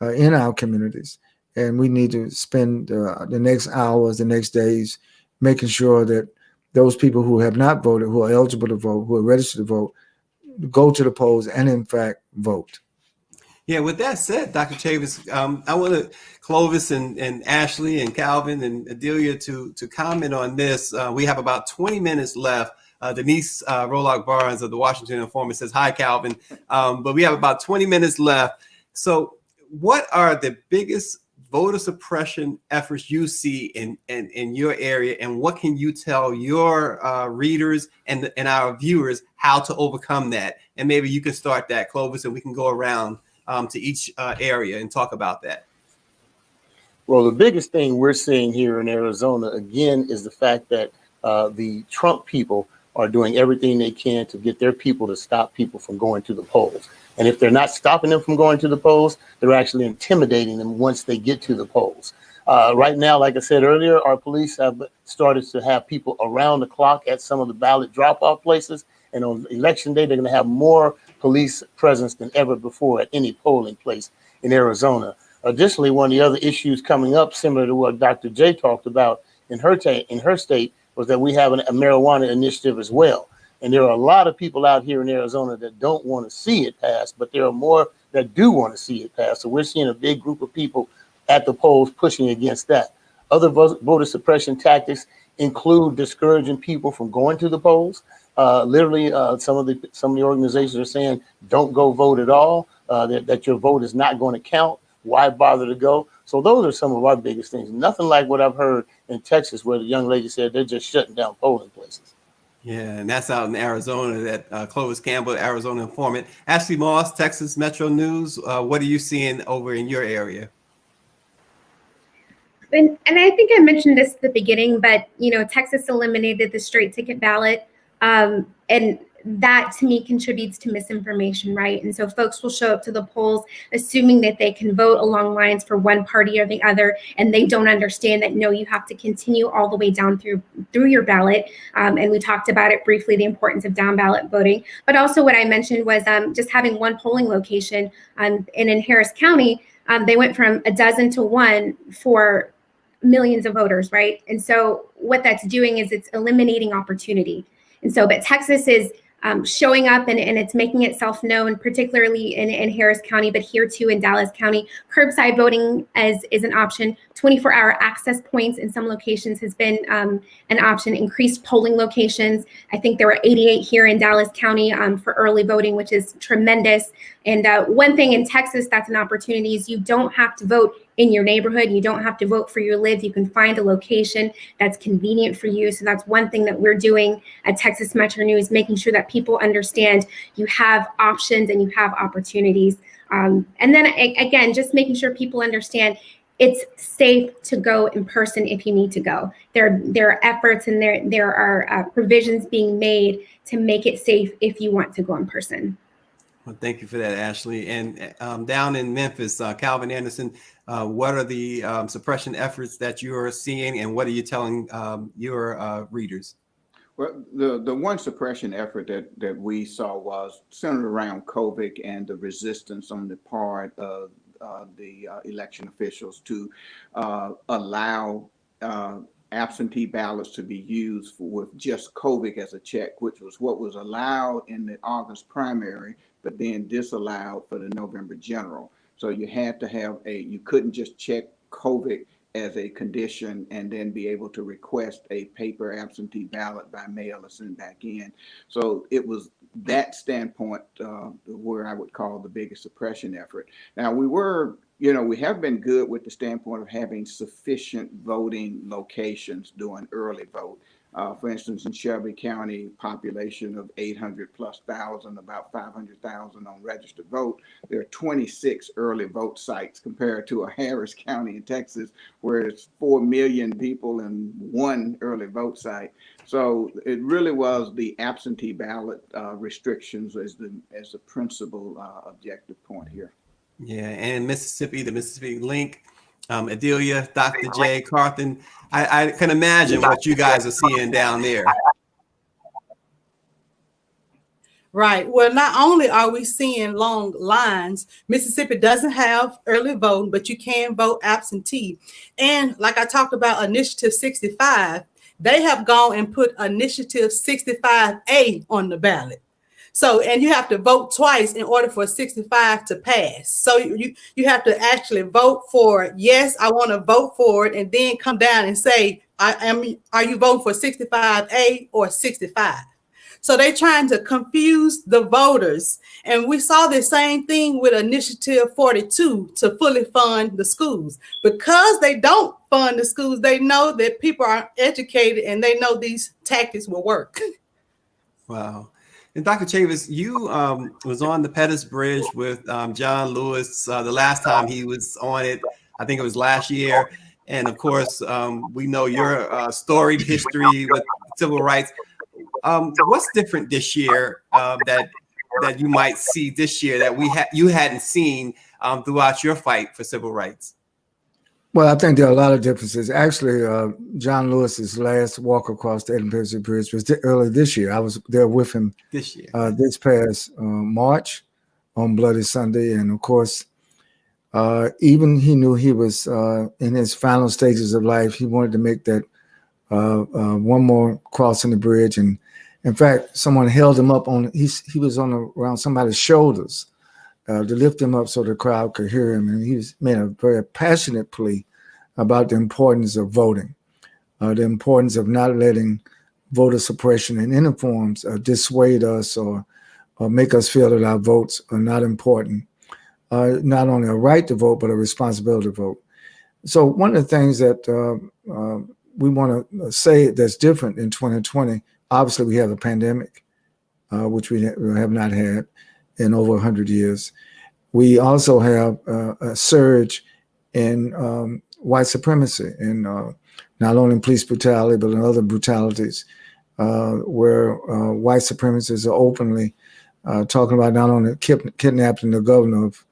in our communities. And we need to spend the next hours, the next days, making sure that those people who have not voted, who are eligible to vote, who are registered to vote, go to the polls and in fact vote. Yeah, with that said, Dr. Chavis, I want to Clovis and Ashley and Calvin and Adelia to comment on this. We have about 20 minutes left. Denise Rolock Barnes of the Washington Informer says, hi, Calvin. But we have about 20 minutes left. So what are the biggest voter suppression efforts you see in your area, and what can you tell your readers and our viewers how to overcome that? And maybe you can start that, Clovis, and we can go around to each area and talk about that. Well, the biggest thing we're seeing here in Arizona, again, is the fact that the Trump people are doing everything they can to get their people to stop people from going to the polls. And if they're not stopping them from going to the polls, they're actually intimidating them once they get to the polls. Right now, like I said earlier, our police have started to have people around the clock at some of the ballot drop-off places. And on election day, they're going to have more police presence than ever before at any polling place in Arizona. Additionally, one of the other issues coming up, similar to what Dr. J talked about in her state, was that we have a marijuana initiative as well. And there are a lot of people out here in Arizona that don't want to see it pass, but there are more that do want to see it pass. So we're seeing a big group of people at the polls pushing against that. Other voter suppression tactics include discouraging people from going to the polls. Literally, some of the organizations are saying, don't go vote at all, that your vote is not going to count. Why bother to go? So those are some of our biggest things. Nothing like what I've heard in Texas, where the young lady said they're just shutting down polling places. Yeah, and that's out in Arizona, that Clovis Campbell, Arizona informant. Ashley Moss, Texas Metro News. What are you seeing over in your area? And I think I mentioned this at the beginning, but, Texas eliminated the straight ticket ballot. And that to me contributes to misinformation, right? And so folks will show up to the polls assuming that they can vote along lines for one party or the other, and they don't understand that, no, you have to continue all the way down through your ballot. And we talked about it briefly, the importance of down ballot voting. But also what I mentioned was just having one polling location. And in Harris County, they went from a dozen to one for millions of voters, right? And so what that's doing is it's eliminating opportunity. And so, but Texas is showing up and it's making itself known, particularly in Harris County, but here too in Dallas County. Curbside voting is an option. 24-hour access points in some locations has been an option. Increased polling locations. I think there were 88 here in Dallas County for early voting, which is tremendous. And one thing in Texas that's an opportunity is you don't have to vote in your neighborhood. You don't have to vote for your live. You can find a location that's convenient for you. So that's one thing that we're doing at Texas Metro News, making sure that people understand you have options and you have opportunities. And then again, just making sure people understand it's safe to go in person if you need to go. There are efforts and there are provisions being made to make it safe if you want to go in person. Well, thank you for that, Ashley. And down in Memphis, Calvin Anderson, what are the suppression efforts that you are seeing, and what are you telling your readers? Well, the one suppression effort that we saw was centered around COVID and the resistance on the part of the election officials to allow absentee ballots to be used with just COVID as a check, which was what was allowed in the August primary, but then disallowed for the November general. So you had to have you couldn't just check COVID as a condition and then be able to request a paper absentee ballot by mail or send back in. So it was that standpoint where I would call the biggest suppression effort. Now we have been good with the standpoint of having sufficient voting locations doing early vote. For instance, in Shelby County, population of 800,000+, about 500,000 on registered vote. There are 26 early vote sites compared to a Harris County in Texas, where it's 4 million people and one early vote site. So it really was the absentee ballot restrictions as the principal objective point here. Yeah, and Mississippi, the Mississippi Link, Adelia, Dr. J, Carthen, I can imagine what you guys are seeing down there. Right. Well, not only are we seeing long lines, Mississippi doesn't have early voting, but you can vote absentee. And like I talked about Initiative 65, they have gone and put Initiative 65A on the ballot. So, and you have to vote twice in order for 65 to pass. So you have to actually vote for, yes, I want to vote for it, and then come down and say, are you voting for 65A or 65? So they're trying to confuse the voters. And we saw the same thing with Initiative 42 to fully fund the schools. Because they don't fund the schools, they know that people are educated and they know these tactics will work. Wow. And Dr. Chavis, you was on the Pettus Bridge with John Lewis the last time he was on it. I think it was last year. And of course, we know your storied history with civil rights. What's different this year that you might see this year that you hadn't seen throughout your fight for civil rights? Well, I think there are a lot of differences. Actually, John Lewis's last walk across the Nnpa Bridge was early this year. I was there with him This year, this past March on Bloody Sunday. And of course, even he knew he was in his final stages of life. He wanted to make that one more crossing the bridge. And in fact, someone held him up on, he was around somebody's shoulders to lift him up so the crowd could hear him. And he made a very passionate plea about the importance of voting, the importance of not letting voter suppression in any forms dissuade us or make us feel that our votes are not important. Not only a right to vote, but a responsibility to vote. So one of the things that we want to say that's different in 2020, obviously we have a pandemic, which we have not had in over 100 years. We also have a surge in white supremacy, in not only police brutality, but in other brutalities, where white supremacists are openly talking about not only kidnapping the governor of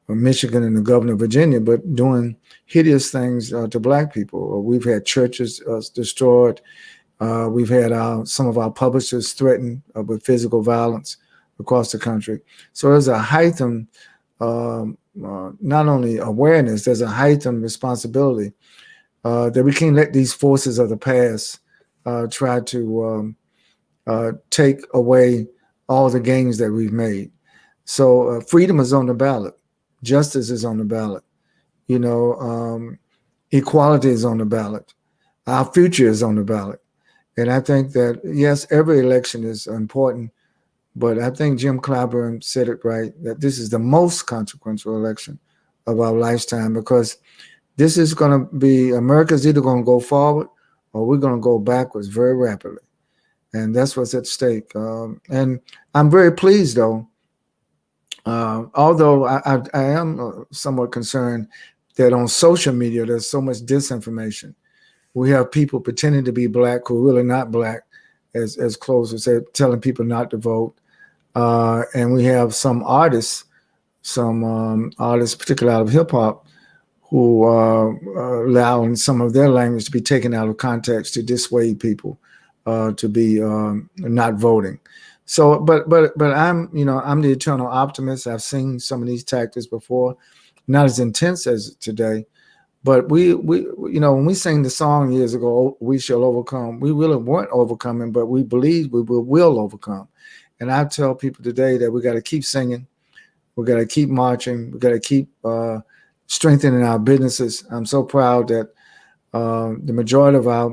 Michigan and the governor of Virginia, but doing hideous things to Black people. We've had churches destroyed. We've had some of our publishers threatened with physical violence across the country. So there's a heightened, not only awareness, there's a heightened responsibility that we can't let these forces of the past try to take away all the gains that we've made. So freedom is on the ballot. Justice is on the ballot. You know, equality is on the ballot. Our future is on the ballot. And I think that, yes, every election is important, but I think Jim Clyburn said it right, that this is the most consequential election of our lifetime, because this is going to be, America's either going to go forward or we're going to go backwards very rapidly. And that's what's at stake. And I'm very pleased, though, although I am somewhat concerned that on social media, there's so much disinformation. We have people pretending to be Black who are really not Black, as Closer said, telling people not to vote. And we have some artists, particularly out of hip hop, who are allowing some of their language to be taken out of context to dissuade people to be not voting. So, but I'm the eternal optimist. I've seen some of these tactics before, not as intense as today. But we when we sang the song years ago, "We Shall Overcome," we really weren't overcoming, but we believe we will overcome. And I tell people today that we got to keep singing, we got to keep marching, we got to keep strengthening our businesses. I'm so proud that the majority of our,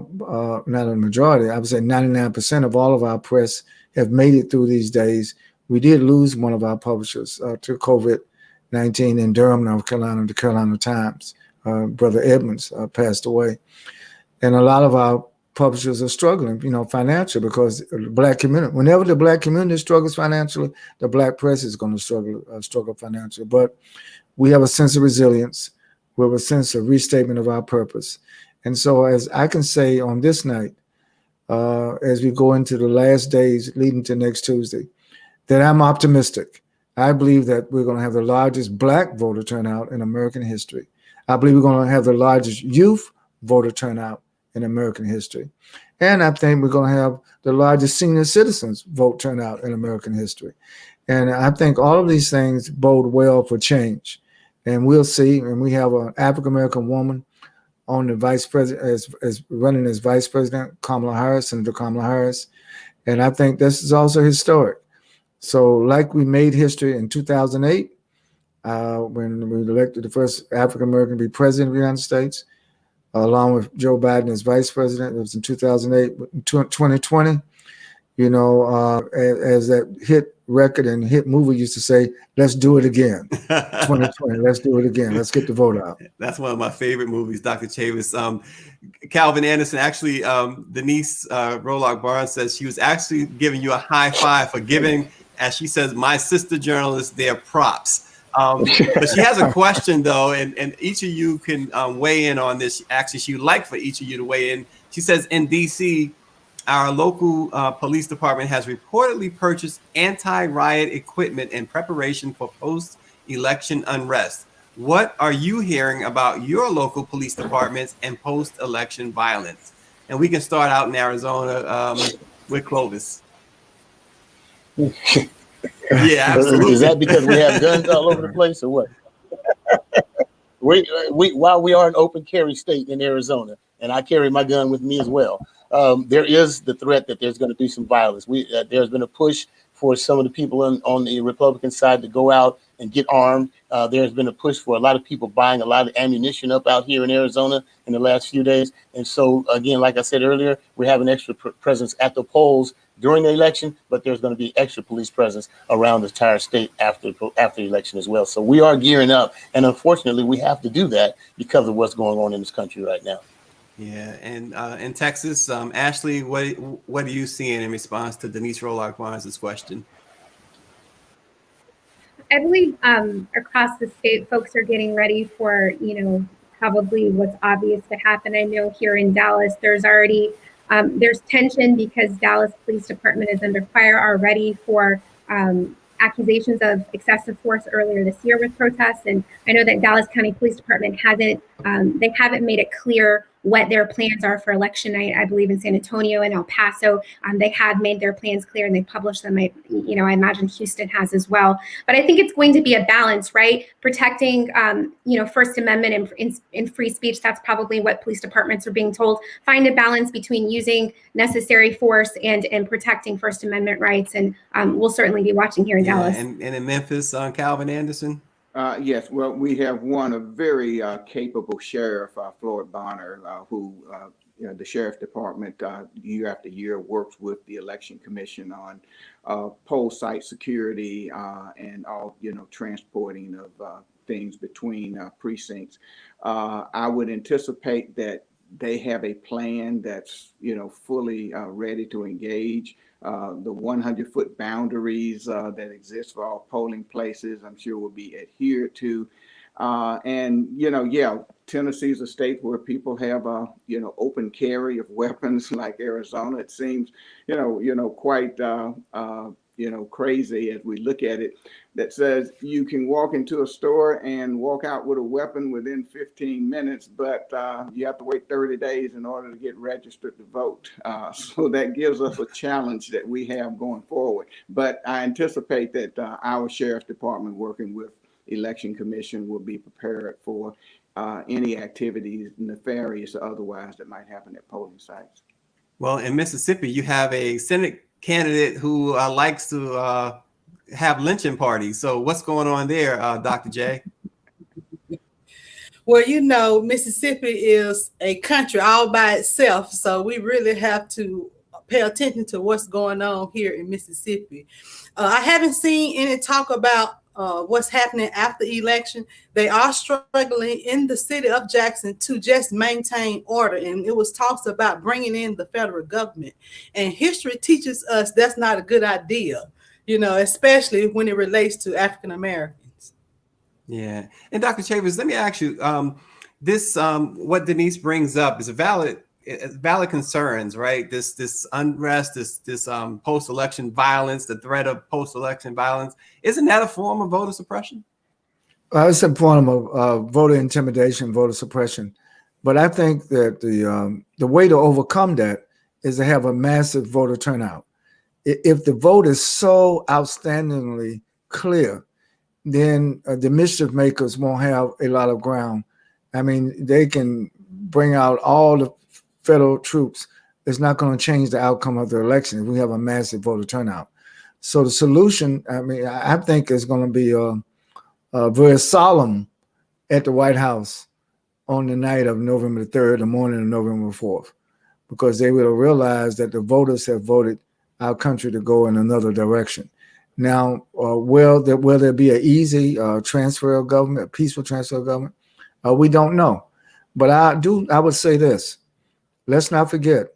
not a majority, I would say 99% of all of our press have made it through these days. We did lose one of our publishers to COVID-19 in Durham, North Carolina, the Carolina Times. Brother Edmonds passed away. And a lot of our publishers are struggling, financially, because the Black community, whenever the Black community struggles financially, the Black press is going to struggle financially. But we have a sense of resilience. We have a sense of restatement of our purpose. And so, as I can say on this night, as we go into the last days leading to next Tuesday, that I'm optimistic. I believe that we're going to have the largest Black voter turnout in American history. I believe we're going to have the largest youth voter turnout in American history. And I think we're going to have the largest senior citizens vote turnout in American history. And I think all of these things bode well for change. And we'll see. And we have an African-American woman on the vice president, as running as vice president, Senator Kamala Harris. And I think this is also historic. So like we made history in 2008, when we elected the first African-American to be president of the United States, along with Joe Biden as vice president. It was in 2008, 2020, you know, as that hit record and hit movie used to say, let's do it again. 2020, let's do it again. Let's get the vote out. That's one of my favorite movies, Dr. Chavis. Calvin Anderson, actually, Denise Rolock Barnes says she was actually giving you a high five for giving, as she says, my sister journalists their props. But she has a question, though, and each of you can weigh in on this. Actually, she would like for each of you to weigh in. She says, in D.C., our local police department has reportedly purchased anti-riot equipment in preparation for post-election unrest. What are you hearing about your local police departments and post-election violence? And we can start out in Arizona with Clovis. Yeah, absolutely. Is that because we have guns all over the place or what? While we are an open carry state in Arizona, and I carry my gun with me as well, there is the threat that there's going to be some violence. There's been a push for some of the people on the Republican side to go out and get armed. There's been a push for a lot of people buying a lot of ammunition up out here in Arizona in the last few days. And so, again, like I said earlier, we have an extra presence at the polls during the election, but there's going to be extra police presence around the entire state after the election as well. So we are gearing up. And unfortunately, we have to do that because of what's going on in this country right now. Yeah, and in Texas, Ashley, what are you seeing in response to Denise Rolock Barnes' question? I believe across the state, folks are getting ready for, probably what's obvious to happen. I know here in Dallas, there's already there's tension because Dallas Police Department is under fire already for accusations of excessive force earlier this year with protests. And I know that Dallas County Police Department haven't made it clear what their plans are for election night. I believe in San Antonio and El Paso, they have made their plans clear and they published them. I imagine Houston has as well. But I think it's going to be a balance, right? Protecting, First Amendment and free speech. That's probably what police departments are being told. Find a balance between using necessary force and protecting First Amendment rights. And we'll certainly be watching here in Dallas. And in Memphis, Calvin Anderson. Yes, well, we have a very capable sheriff, Floyd Bonner, who, the sheriff's department year after year works with the election commission on poll site security and all, transporting of things between precincts. I would anticipate that they have a plan that's, fully ready to engage. The 100-foot boundaries that exist for all polling places, I'm sure will be adhered to. Tennessee is a state where people have open carry of weapons like Arizona. It seems, quite, crazy as we look at it, that says you can walk into a store and walk out with a weapon within 15 minutes, but you have to wait 30 days in order to get registered to vote. So that gives us a challenge that we have going forward. But I anticipate that our sheriff's department working with election commission will be prepared for any activities, nefarious or otherwise, that might happen at polling sites. Well, in Mississippi, you have a Senate candidate who likes to have lynching parties. So what's going on there, Dr. J? Well, Mississippi is a country all by itself. So we really have to pay attention to what's going on here in Mississippi. I haven't seen any talk about what's happening after the election. They are struggling in the city of Jackson to just maintain order. And it was talks about bringing in the federal government. And history teaches us that's not a good idea, especially when it relates to African Americans. Yeah. And Dr. Chavis, let me ask you, what Denise brings up is a valid concerns, right? This unrest, this post-election violence, the threat of post-election violence. Isn't that a form of voter suppression? It's a form of voter intimidation, voter suppression. But I think that the way to overcome that is to have a massive voter turnout. If the vote is so outstandingly clear, then the mischief makers won't have a lot of ground. I mean, they can bring out all the federal troops. It's not going to change the outcome of the election if we have a massive voter turnout. So the solution, I mean, I think is going to be very solemn at the White House on the night of November the 3rd, the morning of November 4th, because they will realize that the voters have voted our country to go in another direction. Now, will there be an easy transfer of government, a peaceful transfer of government? We don't know. But I would say this. Let's not forget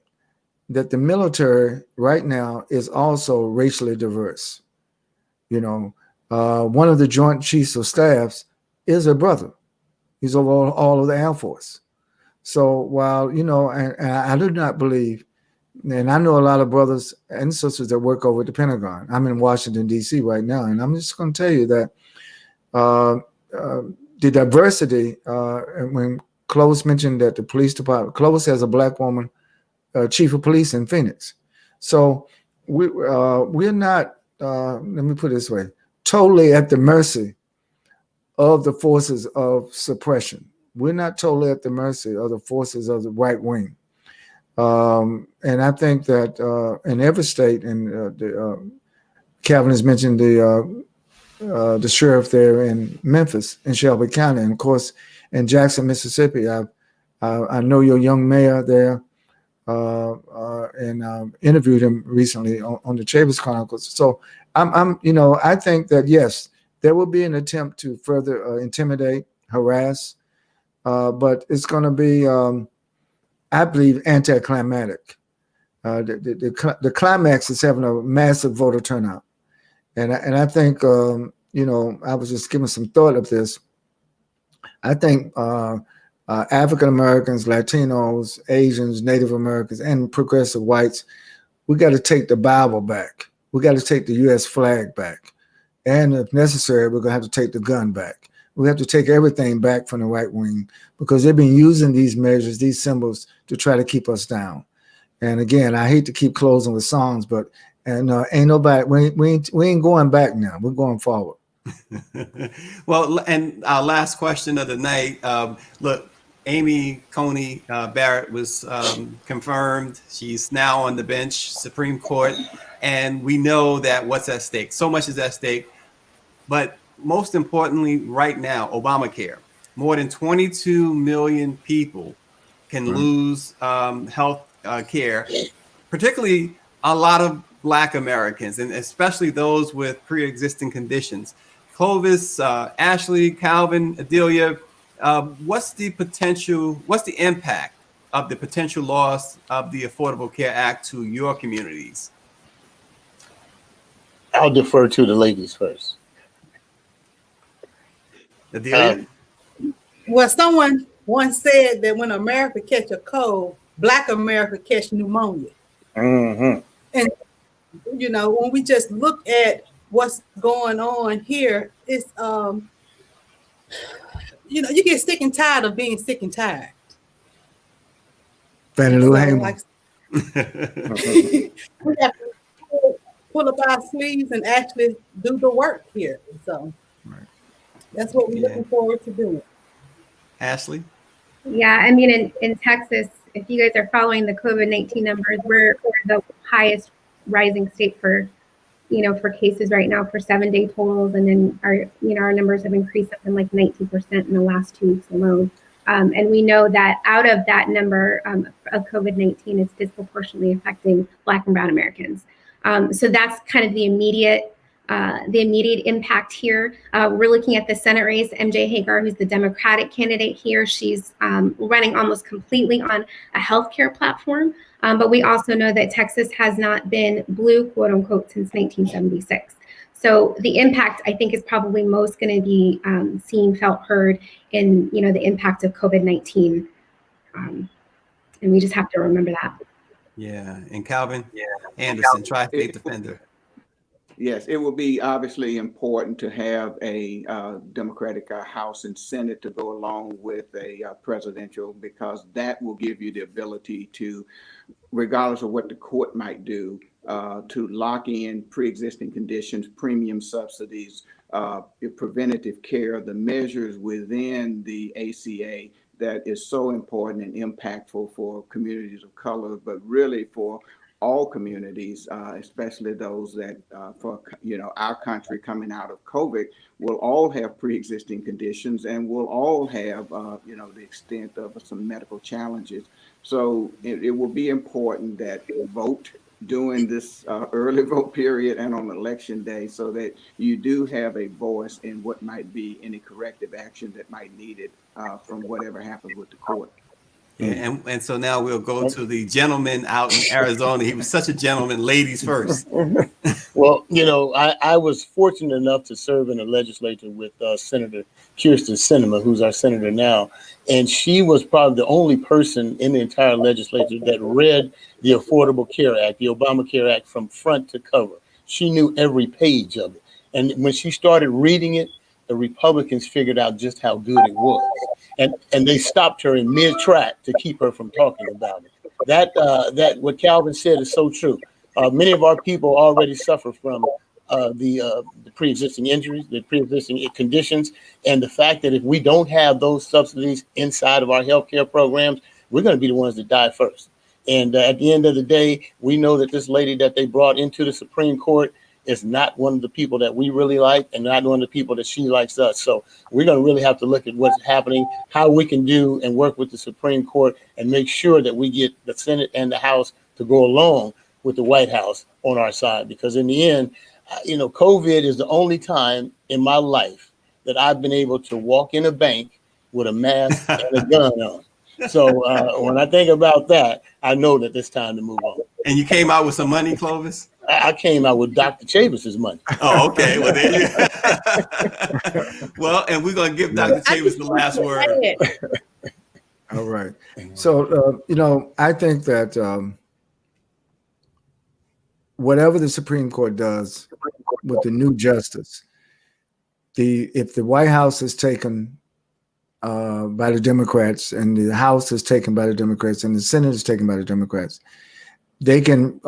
that the military right now is also racially diverse. You know, one of the Joint Chiefs of Staffs is a brother. He's over all of the Air Force. So while, you know, and I do not believe, and I know a lot of brothers and sisters that work over at the Pentagon. I'm in Washington, D.C. right now, and I'm just going to tell you that the diversity, when Clovis mentioned that the police department, Clovis has a black woman chief of police in Phoenix. So we're not, let me put it this way, totally at the mercy of the forces of suppression. We're not totally at the mercy of the forces of the right wing. And I think that in every state, and Calvin has mentioned the sheriff there in Memphis, in Shelby County, and of course in Jackson, Mississippi. I know your young mayor there, and interviewed him recently on the Chambers Chronicles. So I think that yes, there will be an attempt to further intimidate, harass, but it's going to be, I believe, anticlimactic. The climax is having a massive voter turnout, and I think I was just giving some thought of this. I think African Americans, Latinos, Asians, Native Americans, and progressive whites, we got to take the Bible back. We got to take the U.S. flag back, and if necessary, we're gonna have to take the gun back. We have to take everything back from the right wing because they've been using these measures, these symbols, to try to keep us down. And again, I hate to keep closing with songs, but ain't nobody. We ain't going back now. We're going forward. Well, and our last question of the night. Look, Amy Coney Barrett was confirmed. She's now on the bench, Supreme Court, and we know that what's at stake. So much is at stake, but most importantly, right now, Obamacare. More than 22 million people can lose health care, particularly a lot of Black Americans, and especially those with pre-existing conditions. Clovis, Ashley, Calvin, Adelia, what's the impact of the potential loss of the Affordable Care Act to your communities? I'll defer to the ladies first. Adelia? Well, someone once said that when America catch a cold, Black America catch pneumonia. Mm-hmm. And, when we just look at what's going on here, it's, you get sick and tired of being sick and tired. Fannie Lou Hamer. We have to pull up our sleeves and actually do the work here. So that's what we're looking forward to doing. Ashley? Yeah, I mean, in Texas, if you guys are following the COVID-19 numbers, we're the highest rising state for cases right now for 7-day totals. And then our numbers have increased something like 19% in the last 2 weeks alone. And we know that out of that number of COVID-19, it's disproportionately affecting Black and Brown Americans. So that's kind of the immediate impact here. We're looking at the Senate race. MJ Hagar, who's the Democratic candidate here, she's running almost completely on a healthcare platform. But we also know that Texas has not been blue, quote unquote, since 1976. So the impact, I think, is probably most going to be seen, felt, heard in the impact of COVID-19. And we just have to remember that. Yeah. And Calvin Anderson, tri-state defender. Yes, it will be obviously important to have a Democratic House and Senate to go along with a presidential, because that will give you the ability to, regardless of what the court might do, to lock in pre-existing conditions, premium subsidies, preventative care, the measures within the ACA that is so important and impactful for communities of color, but really for all communities, especially those that for our country coming out of COVID, will all have pre-existing conditions and will all have the extent of some medical challenges. So it will be important that vote during this early vote period and on election day, so that you do have a voice in what might be any corrective action that might need it from whatever happens with the court. Yeah, and so now we'll go to the gentleman out in Arizona. He was such a gentleman. Ladies first. Well, I was fortunate enough to serve in the legislature with Senator Kyrsten Sinema, who's our senator now. And she was probably the only person in the entire legislature that read the Affordable Care Act, the Obamacare Act, from front to cover. She knew every page of it. And when she started reading it, the Republicans figured out just how good it was. And they stopped her in mid-track to keep her from talking about it. That what Calvin said is so true. Many of our people already suffer from the pre-existing injuries, the pre-existing conditions, and the fact that if we don't have those subsidies inside of our healthcare programs, we're going to be the ones that die first. And at the end of the day, we know that this lady that they brought into the Supreme Court is not one of the people that we really like, and not one of the people that she likes us. So we're going to really have to look at what's happening, how we can do and work with the Supreme Court and make sure that we get the Senate and the House to go along with the White House on our side. Because in the end, COVID is the only time in my life that I've been able to walk in a bank with a mask and a gun on. So when I think about that, I know that it's time to move on. And you came out with some money, Clovis? I came out with Dr. Chavis's money. Oh, okay. Well, there you Well, and we're going to give Dr. Chavis the last word. All right. So, I think that whatever the Supreme Court does with the new justice, if the White House is taken by the Democrats and the House is taken by the Democrats and the Senate is taken by the Democrats, they can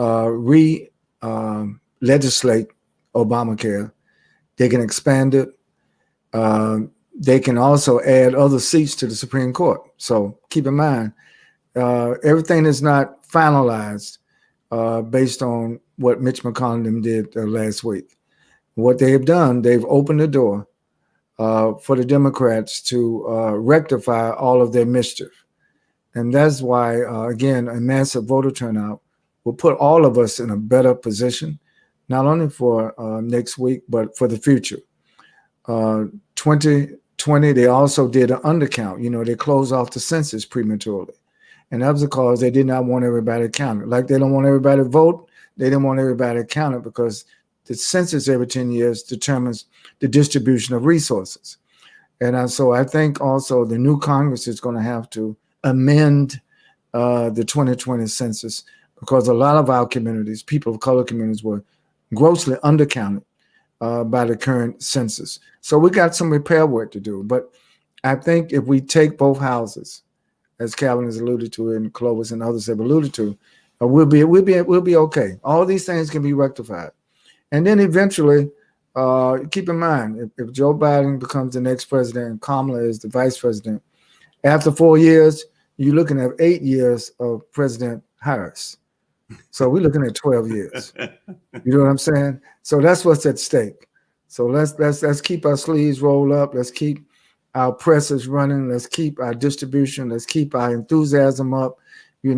legislate Obamacare. They can expand it. They can also add other seats to the Supreme Court. So keep in mind, everything is not finalized based on what Mitch McConnell did last week. What they have done, they've opened the door for the Democrats to rectify all of their mischief. And that's why, again, a massive voter turnout will put all of us in a better position, not only for next week, but for the future. 2020, they also did an undercount. They closed off the census prematurely. And that was because they did not want everybody counted. Like they don't want everybody to vote, they didn't want everybody counted because the census every 10 years determines the distribution of resources. And so I think also the new Congress is going to have to amend the 2020 census, because a lot of our communities, people of color communities, were grossly undercounted by the current census. So we got some repair work to do. But I think if we take both houses, as Calvin has alluded to and Clovis and others have alluded to, we'll be okay. All these things can be rectified. And then eventually, keep in mind, if Joe Biden becomes the next president and Kamala is the vice president, after 4 years, you're looking at 8 years of President Harris. So we're looking at 12 years. You know what I'm saying? So that's what's at stake. So let's keep our sleeves rolled up. Let's keep our presses running. Let's keep our distribution. Let's keep our enthusiasm up. There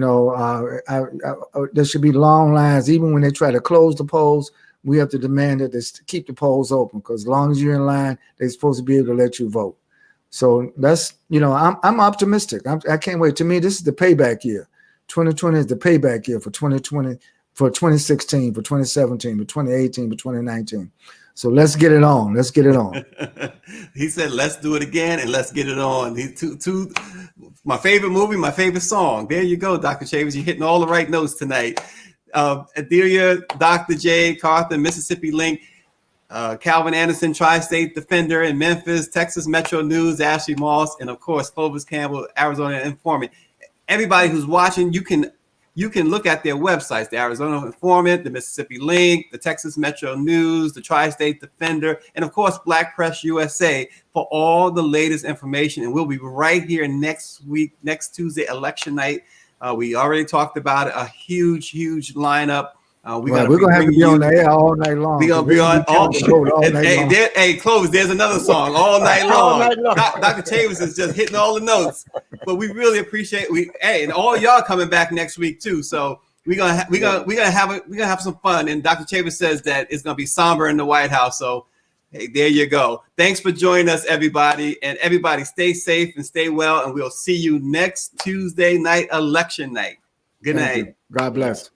should be long lines. Even when they try to close the polls, we have to demand that they keep the polls open, because as long as you're in line, they're supposed to be able to let you vote. So that's, I'm optimistic. I can't wait. To me, this is the payback year. 2020 is the payback year for 2020, for 2016, for 2017, for 2018, for 2019. So let's get it on. Let's get it on. He said, let's do it again and let's get it on. My favorite movie, my favorite song. There you go, Dr. Chavis. You're hitting all the right notes tonight. Adelia, Dr. J, Carthen, Mississippi Link, Calvin Anderson, Tri-State Defender in Memphis, Texas Metro News, Ashley Moss, and of course, Clovis Campbell, Arizona Informant. Everybody who's watching, you can look at their websites, the Arizona Informant, the Mississippi Link, the Texas Metro News, the Tri-State Defender, and of course, Black Press USA for all the latest information. And we'll be right here next week, next Tuesday, election night, We already talked about it, a huge lineup. We're gonna have to be on the air all night long. We're gonna be on all night long. Hey, Clovis, there's another song all night long. All night long. Dr. Chambers is just hitting all the notes. But we really appreciate and all y'all coming back next week too. So we're gonna have some fun. And Dr. Chambers says that it's gonna be somber in the White House. So hey, there you go. Thanks for joining us, everybody. And everybody stay safe and stay well. And we'll see you next Tuesday night, election night. Good night. God bless.